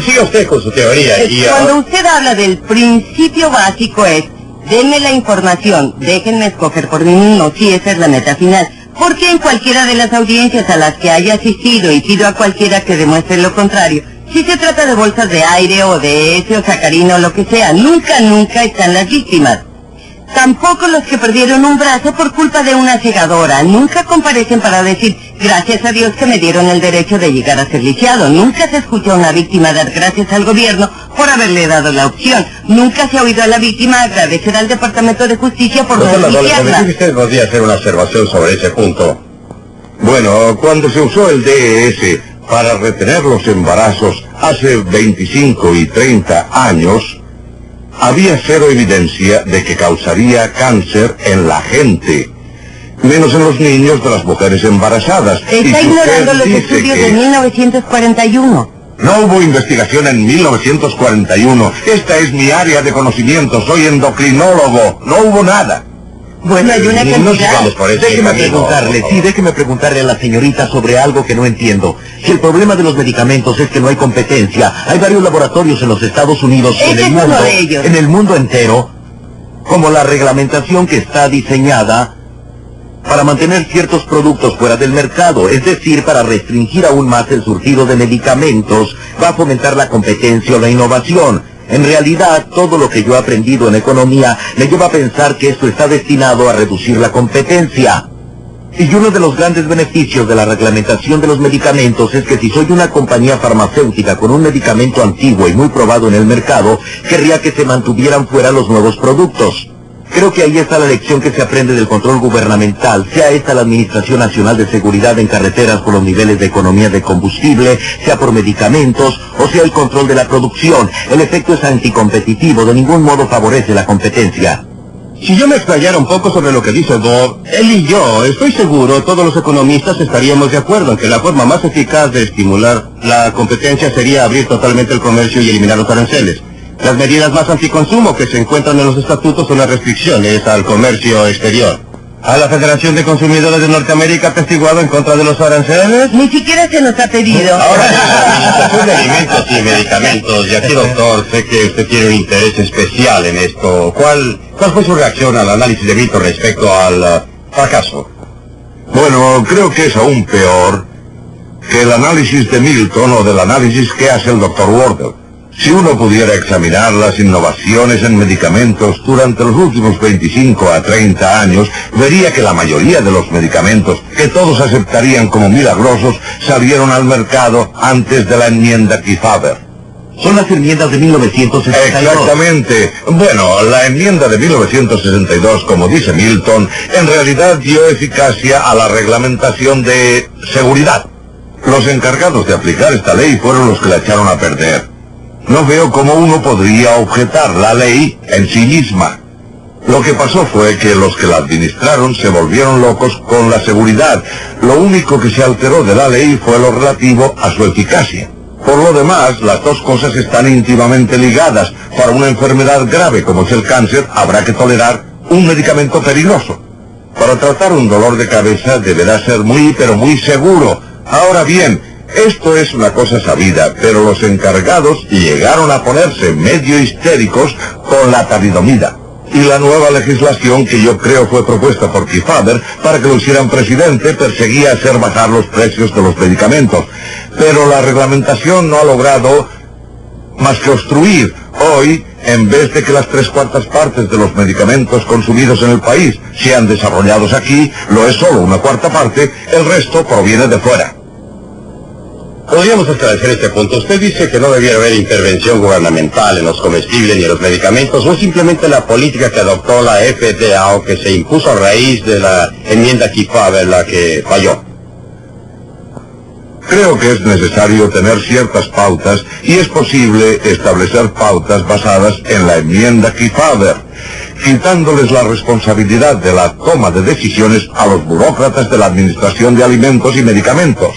siga usted con su teoría. Cuando usted habla del principio básico es, denme la información, déjenme escoger por mí mismo, si esa es la meta final. Porque en cualquiera de las audiencias a las que haya asistido y pido a cualquiera que demuestre lo contrario, si se trata de bolsas de aire o de ese o sacarina o lo que sea, nunca están las víctimas. Tampoco los que perdieron un brazo por culpa de una segadora. Nunca comparecen para decir, gracias a Dios que me dieron el derecho de llegar a ser lisiado. Nunca se escucha a una víctima dar gracias al gobierno por haberle dado la opción. Nunca se ha oído a la víctima agradecer al Departamento de Justicia por no lisiarla. Usted podría hacer una observación sobre ese punto. Bueno, cuando se usó el DES para retener los embarazos hace 25 y 30 años, había cero evidencia de que causaría cáncer en la gente, menos en los niños de las mujeres embarazadas. Está ignorando los estudios de 1941. No hubo investigación en 1941. Esta es mi área de conocimiento. Soy endocrinólogo. No hubo nada. Bueno, hay una cantidad. Déjeme preguntarle a la señorita sobre algo que no entiendo. Si el problema de los medicamentos es que no hay competencia, hay varios laboratorios en los Estados Unidos, en el mundo entero, como la reglamentación que está diseñada para mantener ciertos productos fuera del mercado, es decir, para restringir aún más el surtido de medicamentos, va a fomentar la competencia o la innovación. En realidad, todo lo que yo he aprendido en economía me lleva a pensar que esto está destinado a reducir la competencia. Y uno de los grandes beneficios de la reglamentación de los medicamentos es que si soy una compañía farmacéutica con un medicamento antiguo y muy probado en el mercado, querría que se mantuvieran fuera los nuevos productos. Creo que ahí está la lección que se aprende del control gubernamental, sea esta la Administración Nacional de Seguridad en Carreteras por los niveles de economía de combustible, sea por medicamentos, o sea el control de la producción. El efecto es anticompetitivo, de ningún modo favorece la competencia. Si yo me explayara un poco sobre lo que dice Bob, él y yo, estoy seguro, todos los economistas estaríamos de acuerdo en que la forma más eficaz de estimular la competencia sería abrir totalmente el comercio y eliminar los aranceles. Las medidas más anticonsumo que se encuentran en los estatutos son las restricciones al comercio exterior. ¿A la Federación de Consumidores de Norteamérica ha testiguado en contra de los aranceles? Ni siquiera se nos ha pedido. Ahora, la Administración de Alimentos y Medicamentos, y aquí, doctor, sé que usted tiene un interés especial en esto. ¿Cuál fue su reacción al análisis de Milton respecto al fracaso? Bueno, creo que es aún peor que el análisis de Milton o del análisis que hace el Dr. Wardell. Si uno pudiera examinar las innovaciones en medicamentos durante los últimos 25 a 30 años, vería que la mayoría de los medicamentos, que todos aceptarían como milagrosos, salieron al mercado antes de la enmienda Kefauver. Son las enmiendas de 1962. Exactamente. Bueno, la enmienda de 1962, como dice Milton, en realidad dio eficacia a la reglamentación de seguridad. Los encargados de aplicar esta ley fueron los que la echaron a perder. No veo cómo uno podría objetar la ley en sí misma. Lo que pasó fue que los que la administraron se volvieron locos con la seguridad. Lo único que se alteró de la ley fue lo relativo a su eficacia. Por lo demás, las dos cosas están íntimamente ligadas. Para una enfermedad grave como es el cáncer, habrá que tolerar un medicamento peligroso. Para tratar un dolor de cabeza deberá ser muy, pero muy seguro. Ahora bien, esto es una cosa sabida, pero los encargados llegaron a ponerse medio histéricos con la talidomida. Y la nueva legislación que yo creo fue propuesta por Kefauver para que lo hicieran presidente perseguía hacer bajar los precios de los medicamentos. Pero la reglamentación no ha logrado más que obstruir. Hoy, en vez de que las 3/4 partes de los medicamentos consumidos en el país sean desarrollados aquí, lo es solo una 1/4 parte, el resto proviene de fuera. Podríamos esclarecer este punto. Usted dice que no debiera haber intervención gubernamental en los comestibles ni en los medicamentos, o simplemente la política que adoptó la FDA o que se impuso a raíz de la enmienda Kefauver la que falló. Creo que es necesario tener ciertas pautas y es posible establecer pautas basadas en la enmienda Kefauver, quitándoles la responsabilidad de la toma de decisiones a los burócratas de la Administración de Alimentos y Medicamentos.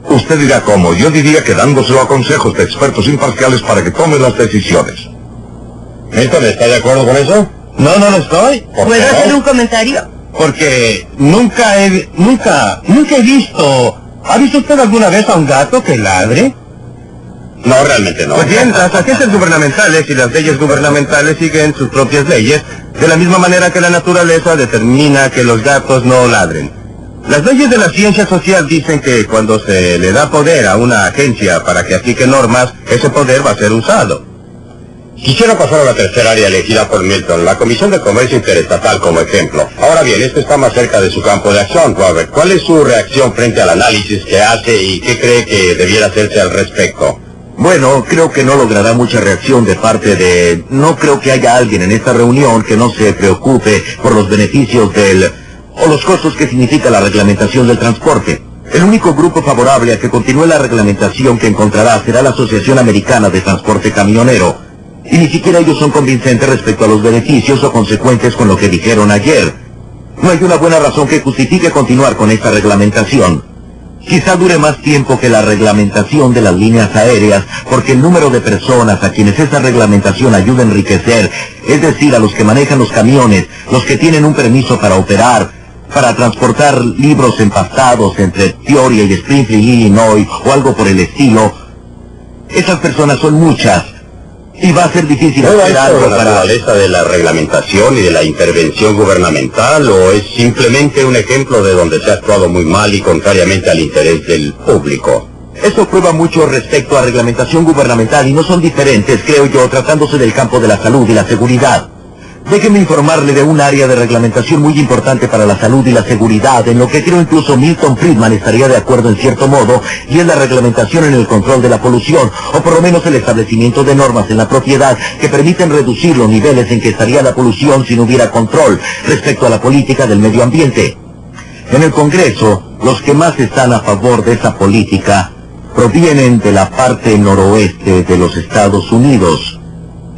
Usted dirá cómo. Yo diría que dándoselo a consejos de expertos imparciales para que tomen las decisiones. ¿Milton está de acuerdo con eso? No lo estoy. ¿Puedo hacer un comentario? Porque nunca he visto... ¿Ha visto usted alguna vez a un gato que ladre? No, realmente no. Pues bien, las agencias gubernamentales y las leyes gubernamentales siguen sus propias leyes, de la misma manera que la naturaleza determina que los gatos no ladren. Las leyes de la ciencia social dicen que cuando se le da poder a una agencia para que aplique normas, ese poder va a ser usado. Quisiera pasar a la tercera área elegida por Milton, la Comisión de Comercio Interestatal como ejemplo. Ahora bien, esto está más cerca de su campo de acción, Robert. ¿Cuál es su reacción frente al análisis que hace y qué cree que debiera hacerse al respecto? Bueno, creo que no logrará mucha reacción de parte de... No creo que haya alguien en esta reunión que no se preocupe por los beneficios o los costos que significa la reglamentación del transporte. El único grupo favorable a que continúe la reglamentación que encontrará será la Asociación Americana de Transporte Camionero. Y ni siquiera ellos son convincentes respecto a los beneficios o consecuentes con lo que dijeron ayer. No hay una buena razón que justifique continuar con esta reglamentación. Quizá dure más tiempo que la reglamentación de las líneas aéreas, porque el número de personas a quienes esta reglamentación ayuda a enriquecer, es decir, a los que manejan los camiones, los que tienen un permiso para operar, para transportar libros empastados entre Peoria y Springfield, Illinois, o algo por el estilo, esas personas son muchas. Y va a ser difícil hacer algo para... ¿Es la naturaleza de la reglamentación y de la intervención gubernamental o es simplemente un ejemplo de donde se ha actuado muy mal y contrariamente al interés del público? Eso prueba mucho respecto a reglamentación gubernamental y no son diferentes, creo yo, tratándose del campo de la salud y la seguridad. Déjeme informarle de un área de reglamentación muy importante para la salud y la seguridad, en lo que creo incluso Milton Friedman estaría de acuerdo en cierto modo, y es la reglamentación en el control de la polución, o por lo menos el establecimiento de normas en la propiedad que permiten reducir los niveles en que estaría la polución si no hubiera control respecto a la política del medio ambiente. En el Congreso, los que más están a favor de esa política provienen de la parte noroeste de los Estados Unidos.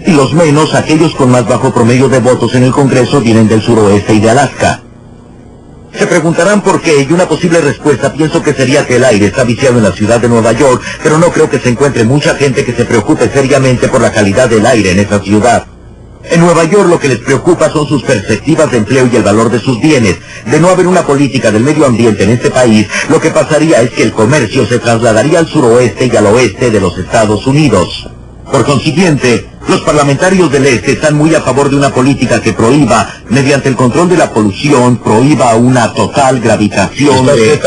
Y los menos, aquellos con más bajo promedio de votos en el Congreso, vienen del suroeste y de Alaska. Se preguntarán por qué, y una posible respuesta pienso que sería que el aire está viciado en la ciudad de Nueva York, pero no creo que se encuentre mucha gente que se preocupe seriamente por la calidad del aire en esa ciudad. En Nueva York lo que les preocupa son sus perspectivas de empleo y el valor de sus bienes. De no haber una política del medio ambiente en este país, lo que pasaría es que el comercio se trasladaría al suroeste y al oeste de los Estados Unidos. Por consiguiente, los parlamentarios del este están muy a favor de una política que prohíba, mediante el control de la polución, prohíba una total gravitación de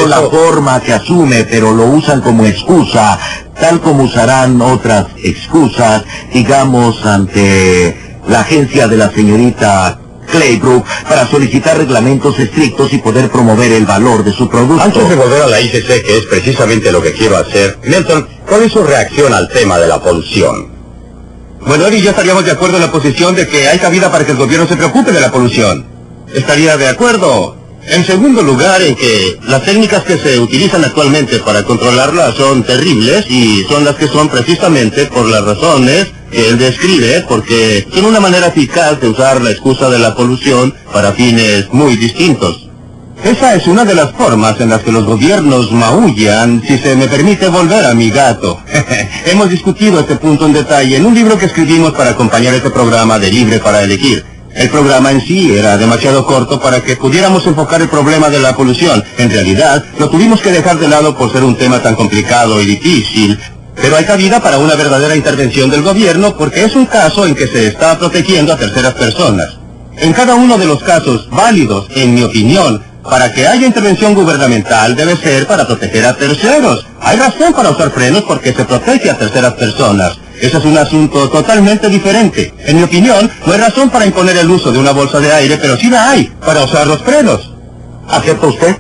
la forma que asume, pero lo usan como excusa, tal como usarán otras excusas, digamos, ante la agencia de la señorita Claybrook para solicitar reglamentos estrictos y poder promover el valor de su producto. Antes de volver a la ICC, que es precisamente lo que quiero hacer, Milton, ¿cuál es su reacción al tema de la polución? Bueno, él y yo estaríamos de acuerdo en la posición de que hay cabida para que el gobierno se preocupe de la polución. Estaría de acuerdo. En segundo lugar, en que las técnicas que se utilizan actualmente para controlarla son terribles y son las que son precisamente por las razones que él describe, porque son una manera eficaz de usar la excusa de la polución para fines muy distintos. Esa es una de las formas en las que los gobiernos maullan, si se me permite volver a mi gato. Hemos discutido este punto en detalle en un libro que escribimos para acompañar este programa de Libre para Elegir. El programa en sí era demasiado corto para que pudiéramos enfocar el problema de la polución. En realidad, lo tuvimos que dejar de lado por ser un tema tan complicado y difícil. Pero hay cabida para una verdadera intervención del gobierno porque es un caso en que se está protegiendo a terceras personas. En cada uno de los casos válidos, en mi opinión, para que haya intervención gubernamental debe ser para proteger a terceros. Hay razón para usar frenos porque se protege a terceras personas. Ese es un asunto totalmente diferente. En mi opinión, no hay razón para imponer el uso de una bolsa de aire, pero sí la hay para usar los frenos. ¿Acepta usted?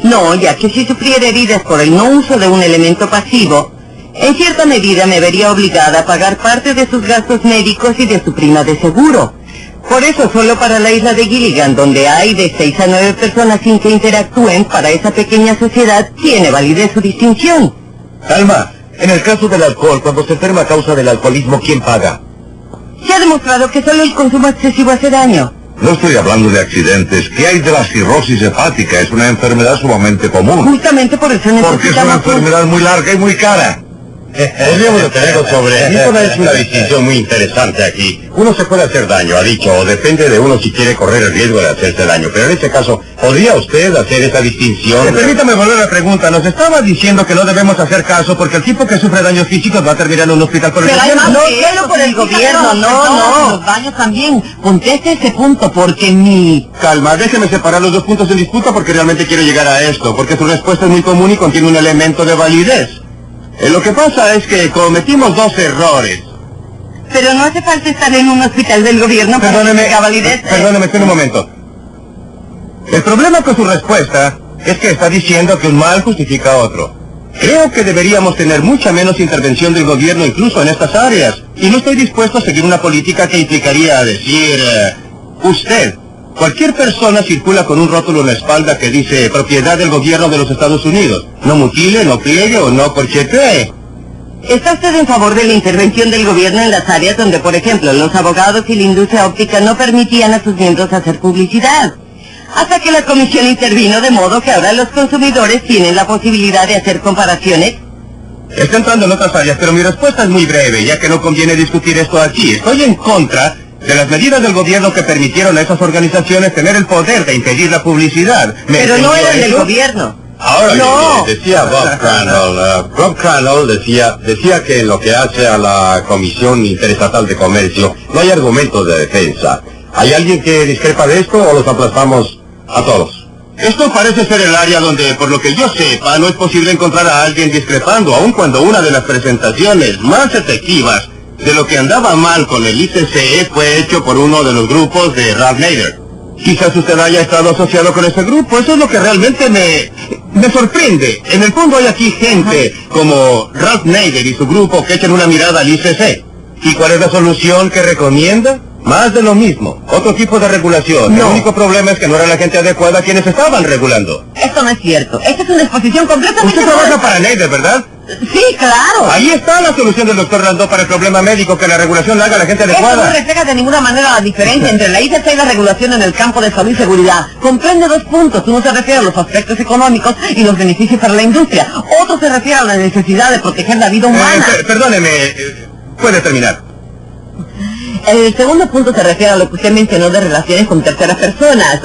No, ya que si sufriera heridas por el no uso de un elemento pasivo, en cierta medida me vería obligada a pagar parte de sus gastos médicos y de su prima de seguro. Por eso, solo para la isla de Gilligan, donde hay de 6 a 9 personas sin que interactúen, para esa pequeña sociedad tiene validez su distinción. Calma. En el caso del alcohol, cuando se enferma a causa del alcoholismo, ¿quién paga? Se ha demostrado que solo el consumo excesivo hace daño. No estoy hablando de accidentes. ¿Qué hay de la cirrosis hepática? Es una enfermedad sumamente común. Justamente por eso necesitamos... Porque es una enfermedad muy larga y muy cara. Podríamos detenerlo sobre... Nicola es una distinción muy interesante aquí. Uno se puede hacer daño, ha dicho, o depende de uno si quiere correr el riesgo de hacerse daño. Pero en este caso, ¿podría usted hacer esa distinción? Permítame volver a la pregunta. Nos estaba diciendo que no debemos hacer caso porque el tipo que sufre daños físicos va a terminar en un hospital por el gobierno. No, solo por el gobierno, no. Los daños también. Conteste ese punto porque mi... Calma, déjeme separar los dos puntos en disputa porque realmente quiero llegar a esto. Porque su respuesta es muy común y contiene un elemento de validez. Lo que pasa es que cometimos dos errores. Pero no hace falta estar en un hospital del gobierno para que tenga validez. Perdóneme, espera un momento. El problema con su respuesta es que está diciendo que un mal justifica otro. Creo que deberíamos tener mucha menos intervención del gobierno incluso en estas áreas. Y no estoy dispuesto a seguir una política que implicaría decir... usted. Cualquier persona circula con un rótulo en la espalda que dice propiedad del gobierno de los Estados Unidos. No mutile, no pliegue o no corchetee. ¿Está usted en favor de la intervención del gobierno en las áreas donde, por ejemplo, los abogados y la industria óptica no permitían a sus miembros hacer publicidad? Hasta que la comisión intervino de modo que ahora los consumidores tienen la posibilidad de hacer comparaciones. Está entrando en otras áreas, pero mi respuesta es muy breve, ya que no conviene discutir esto aquí. Estoy en contra de las medidas del gobierno que permitieron a esas organizaciones tener el poder de impedir la publicidad. Pero no eran del gobierno. Ahora no. Decía Bob Crandall decía que en lo que hace a la Comisión Interestatal de Comercio no hay argumentos de defensa. ¿Hay alguien que discrepa de esto o los aplastamos a todos? Esto parece ser el área donde, por lo que yo sepa, no es posible encontrar a alguien discrepando, aun cuando una de las presentaciones más efectivas de lo que andaba mal con el ICC fue hecho por uno de los grupos de Ralph Nader. Quizás usted haya estado asociado con ese grupo, eso es lo que realmente me sorprende. En el fondo hay aquí gente como Ralph Nader y su grupo que echan una mirada al ICC. ¿Y cuál es la solución que recomienda? Más de lo mismo, otro tipo de regulación. No. El único problema es que no era la gente adecuada quienes estaban regulando. Esto no es cierto. Esta es una exposición completamente... Usted trabaja para Nader, ¿verdad? Sí, claro. Ahí está la solución del doctor Randall para el problema médico, que la regulación la haga la gente Esto no adecuada. refleja de ninguna manera la diferencia entre la ICC y la regulación en el campo de salud y seguridad. Comprende dos puntos. Uno se refiere a los aspectos económicos y los beneficios para la industria. Otro se refiere a la necesidad de proteger la vida humana. Perdóneme, puede terminar. El segundo punto se refiere a lo que usted mencionó de relaciones con terceras personas.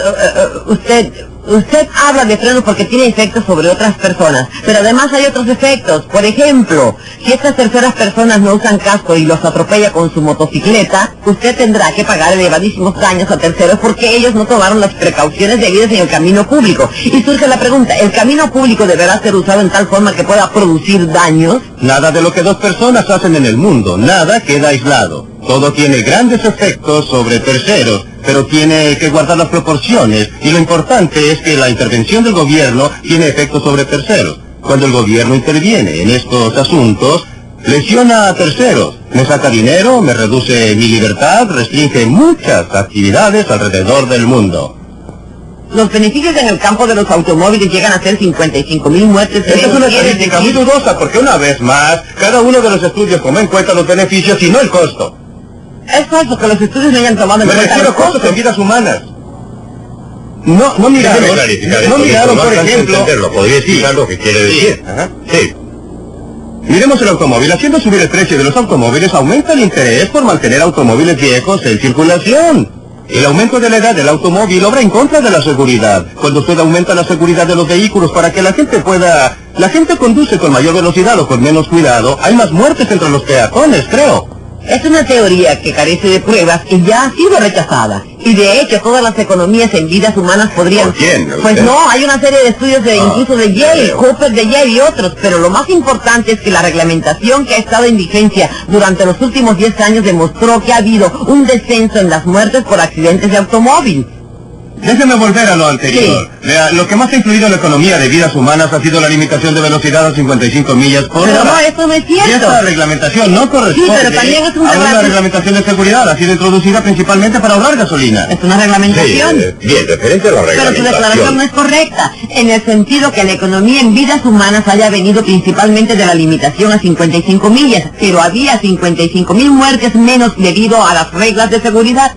Usted habla de frenos porque tiene efectos sobre otras personas, pero además hay otros efectos. Por ejemplo, si estas terceras personas no usan casco y los atropella con su motocicleta, usted tendrá que pagar elevadísimos daños a terceros porque ellos no tomaron las precauciones debidas en el camino público. Y surge la pregunta, ¿el camino público deberá ser usado en tal forma que pueda producir daños? Nada de lo que dos personas hacen en el mundo, nada queda aislado. Todo tiene grandes efectos sobre terceros, pero tiene que guardar las proporciones, y lo importante es que la intervención del gobierno tiene efectos sobre terceros. Cuando el gobierno interviene en estos asuntos, lesiona a terceros, me saca dinero, me reduce mi libertad, restringe muchas actividades alrededor del mundo. Los beneficios en el campo de los automóviles llegan a ser 55,000 muertes. Esta es una estadística muy dudosa, porque una vez más, cada uno de los estudios toma en cuenta los beneficios y no el costo. Es falso que los estudios no hayan tomado en Me cuenta refiero los a costos en vidas humanas. no miraron, Déjeme clarificar no esto, miraron, no por alcanzo a ejemplo... entenderlo. ¿Podría explicar Sí. lo que quiere decir? Ajá, sí. Miremos el automóvil. Haciendo subir el precio de los automóviles, aumenta el interés por mantener automóviles viejos en circulación. El aumento de la edad del automóvil obra en contra de la seguridad. Cuando usted aumenta la seguridad de los vehículos para que la gente pueda... La gente conduce con mayor velocidad o con menos cuidado, hay más muertes entre los peatones, creo. Es una teoría que carece de pruebas y ya ha sido rechazada. Y de hecho, todas las economías en vidas humanas podrían... ¿Por quién? Pues ¿Usted? no, hay una serie de estudios incluso de Yale, Cooper de Yale y otros, pero lo más importante es que la reglamentación que ha estado en vigencia durante los últimos 10 años demostró que ha habido un descenso en las muertes por accidentes de automóvil. Déjeme volver a lo anterior. Vea, lo que más ha influido en la economía de vidas humanas ha sido la limitación de velocidad a 55 millas por Pero hora. no, eso no es Y cierto. esta reglamentación no corresponde Sí, pero también es un a una reglamento. reglamentación de seguridad. Ha sido introducida principalmente para ahorrar gasolina. Es una reglamentación. Bien, referente a la Pero su declaración reglamentación. no es correcta, en el sentido que la economía en vidas humanas haya venido principalmente de la limitación a 55 millas, pero había 55,000 muertes menos debido a las reglas de seguridad.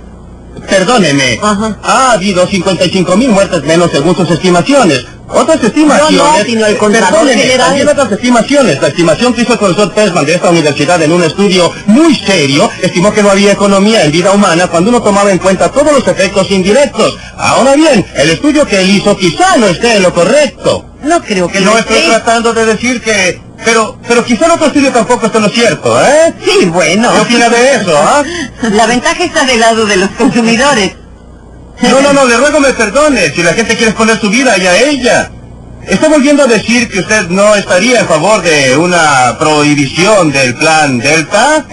Perdóneme. Ajá. Ha habido 55,000 muertes menos según sus estimaciones. Otras estimaciones... No, sino el contador Perdóneme, general. también otras estimaciones. La estimación que hizo el profesor Persman de esta universidad en un estudio muy serio estimó que no había economía en vida humana cuando uno tomaba en cuenta todos los efectos indirectos. Ahora bien, el estudio que él hizo quizá no esté en lo correcto. No creo que No lo estoy esté. tratando de decir que... Pero quizá el otro estudio tampoco esté en lo cierto, ¿eh? Sí, bueno. ¿Qué opina de eso, ah? La ventaja está del lado de los consumidores. No, le ruego me perdone, si la gente quiere exponer su vida y a ella. ¿Está volviendo a decir que usted no estaría en favor de una prohibición del plan Delta,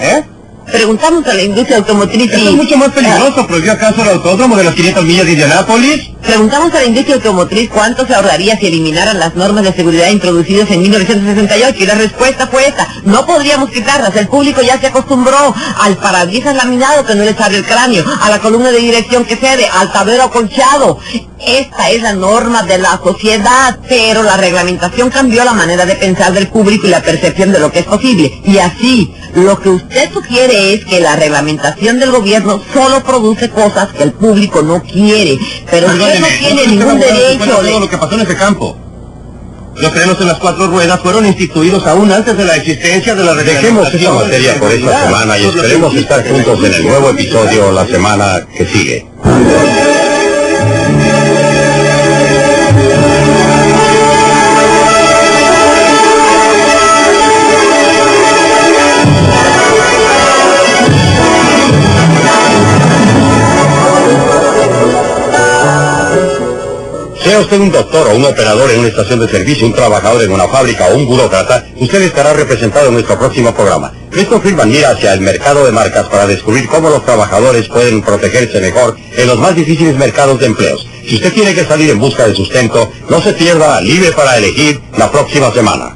Preguntamos a la industria automotriz Esto es mucho más peligroso. ¿Prohibió acaso el autódromo de las 500 millas de Indianápolis? Preguntamos a la industria automotriz cuánto se ahorraría si eliminaran las normas de seguridad introducidas en 1968 y la respuesta fue esta: no podríamos quitarlas, el público ya se acostumbró al parabrisas laminado que no les abre el cráneo, a la columna de dirección que cede, al tablero acolchado. Esta es la norma de la sociedad, pero la reglamentación cambió la manera de pensar del público y la percepción de lo que es posible. Y así, lo que usted sugiere es que la reglamentación del gobierno solo produce cosas que el público no quiere, pero usted no tiene ningún derecho Todo de... lo que pasó en ese campo. Los frenos en las 4 ruedas fueron instituidos aún antes de la existencia de la reglamentación. Dejemos esa materia por esta semana y esperemos estar juntos en el nuevo episodio la semana que sigue. Sea usted un doctor o un operador en una estación de servicio, un trabajador en una fábrica o un burócrata, usted estará representado en nuestro próximo programa. Christopher Friedman mira hacia el mercado de marcas para descubrir cómo los trabajadores pueden protegerse mejor en los más difíciles mercados de empleos. Si usted tiene que salir en busca de sustento, no se pierda Libre para Elegir la próxima semana.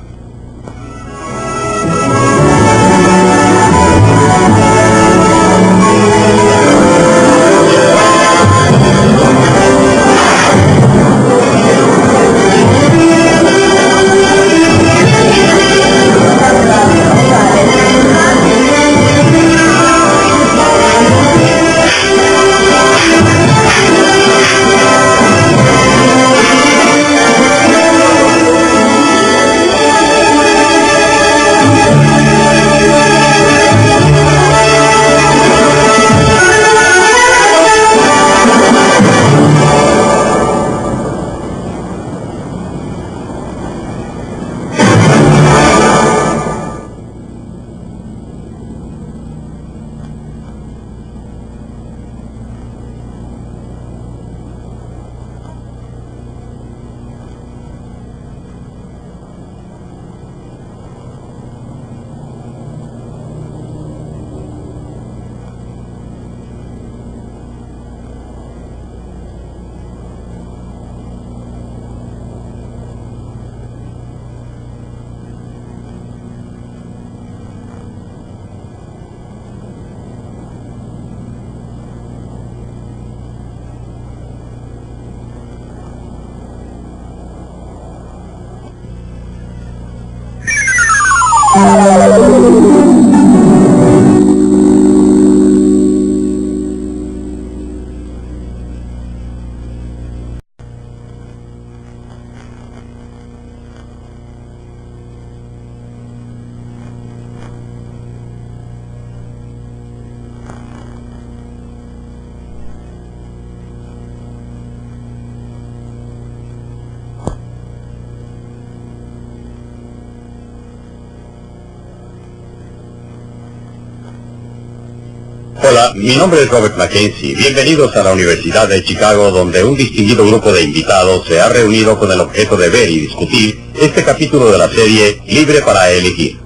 Hola, mi nombre es Robert Mackenzie. Bienvenidos a la Universidad de Chicago, donde un distinguido grupo de invitados se ha reunido con el objeto de ver y discutir este capítulo de la serie Libre para Elegir.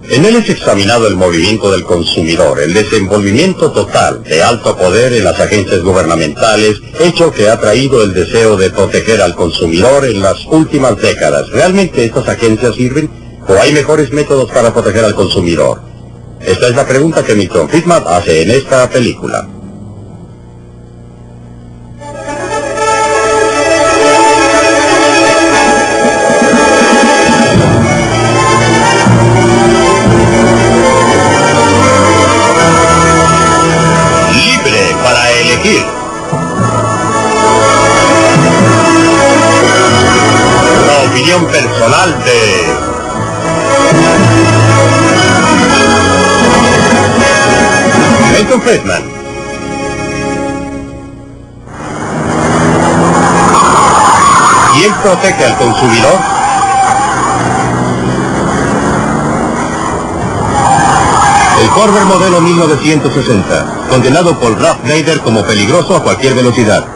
En él es examinado el movimiento del consumidor, el desenvolvimiento total de alto poder en las agencias gubernamentales, hecho que ha traído el deseo de proteger al consumidor en las últimas décadas. ¿Realmente estas agencias sirven o hay mejores métodos para proteger al consumidor? Esta es la pregunta que Milton Friedman hace en esta película. Libre para elegir. Una opinión personal de... Milton Friedman. ¿Quién protege al consumidor? El Corvair modelo 1960, condenado por Ralph Nader como peligroso a cualquier velocidad.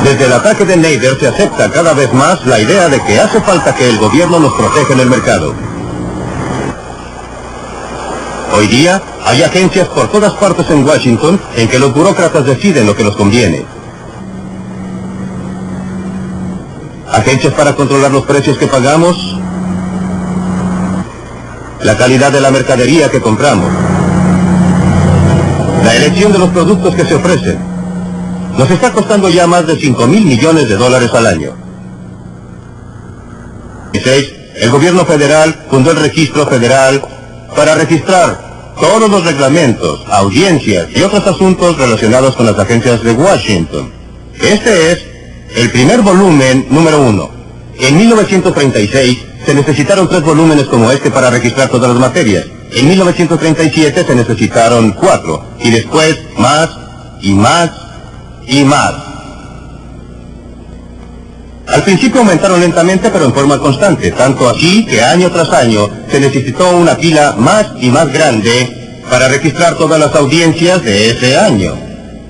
Desde el ataque de Nader se acepta cada vez más la idea de que hace falta que el gobierno nos proteja en el mercado. Hoy día hay agencias por todas partes en Washington en que los burócratas deciden lo que nos conviene. Agencias para controlar los precios que pagamos, la calidad de la mercadería que compramos, la elección de los productos que se ofrecen. Nos está costando ya más de $5,000 millones al año. 16. El gobierno federal fundó el registro federal para registrar todos los reglamentos, audiencias y otros asuntos relacionados con las agencias de Washington. Este es el primer volumen número 1. En 1936 se necesitaron 3 volúmenes como este para registrar todas las materias. En 1937 se necesitaron 4, y después más, y más, y más. Al principio aumentaron lentamente pero en forma constante, tanto así que año tras año se necesitó una pila más y más grande para registrar todas las audiencias de ese año.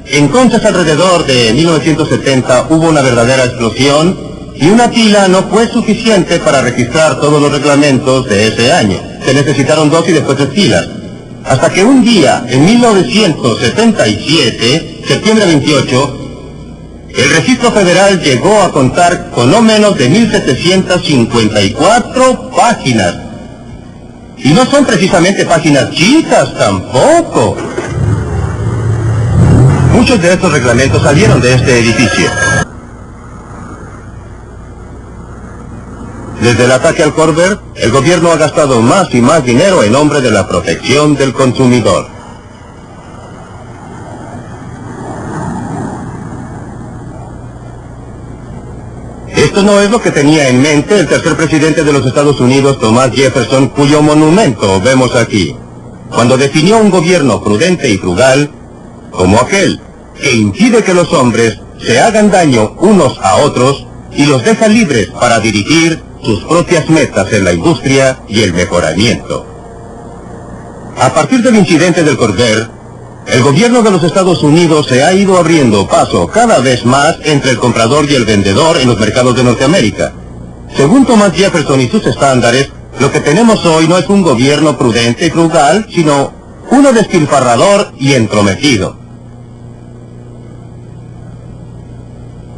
Entonces alrededor de 1970 hubo una verdadera explosión y una pila no fue suficiente para registrar todos los reglamentos de ese año. Se necesitaron 2 y después 3 pilas. Hasta que un día, en 1977, septiembre 28, el registro federal llegó a contar con no menos de 1,754 páginas. Y no son precisamente páginas chicas tampoco. Muchos de estos reglamentos salieron de este edificio. Desde el ataque al Corvair, el gobierno ha gastado más y más dinero en nombre de la protección del consumidor. Esto no es lo que tenía en mente el tercer presidente de los Estados Unidos, Thomas Jefferson, cuyo monumento vemos aquí, cuando definió un gobierno prudente y frugal como aquel que impide que los hombres se hagan daño unos a otros y los deja libres para dirigir sus propias metas en la industria y el mejoramiento. A partir del incidente del Corvair, el gobierno de los Estados Unidos se ha ido abriendo paso cada vez más entre el comprador y el vendedor en los mercados de Norteamérica. Según Thomas Jefferson y sus estándares, lo que tenemos hoy no es un gobierno prudente y frugal, sino uno despilfarrador y entrometido.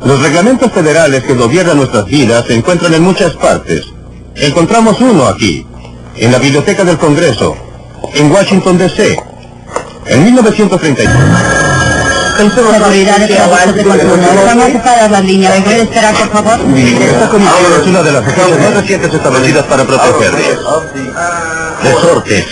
Los reglamentos federales que gobiernan nuestras vidas se encuentran en muchas partes. Encontramos uno aquí, en la Biblioteca del Congreso, en Washington, D.C., en 1931. Autoridades de abusos de consumo. Están ocupadas las líneas. ¿Me puede esperar, por favor? Esta comisión es una de las agencias más recientes establecidas para protegerles. Resortes.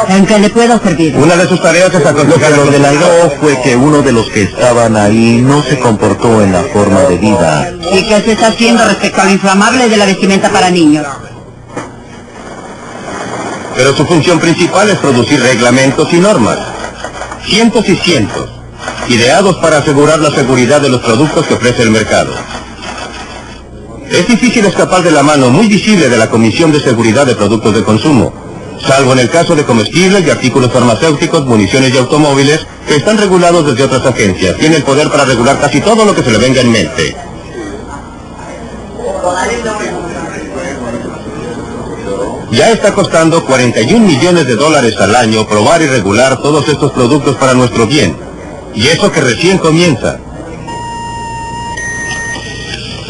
¿En qué le puedo servir? Una de sus tareas es aconsejar Lo que ordenó fue que uno de los que estaban ahí no se comportó en la forma de vida. ¿Y qué se está haciendo respecto a lo inflamable de la vestimenta para niños? Pero su función principal es producir reglamentos y normas. Cientos y cientos, ideados para asegurar la seguridad de los productos que ofrece el mercado. Es difícil escapar de la mano muy visible de la Comisión de Seguridad de Productos de Consumo. salvo en el caso de comestibles y artículos farmacéuticos, municiones y automóviles, que están regulados desde otras agencias. Tiene el poder para regular casi todo lo que se le venga en mente. Ya está costando $41 millones al año probar y regular todos estos productos para nuestro bien. Y eso que recién comienza.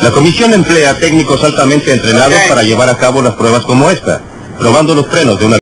La comisión emplea técnicos altamente entrenados para llevar a cabo las pruebas como esta, probando los frenos de una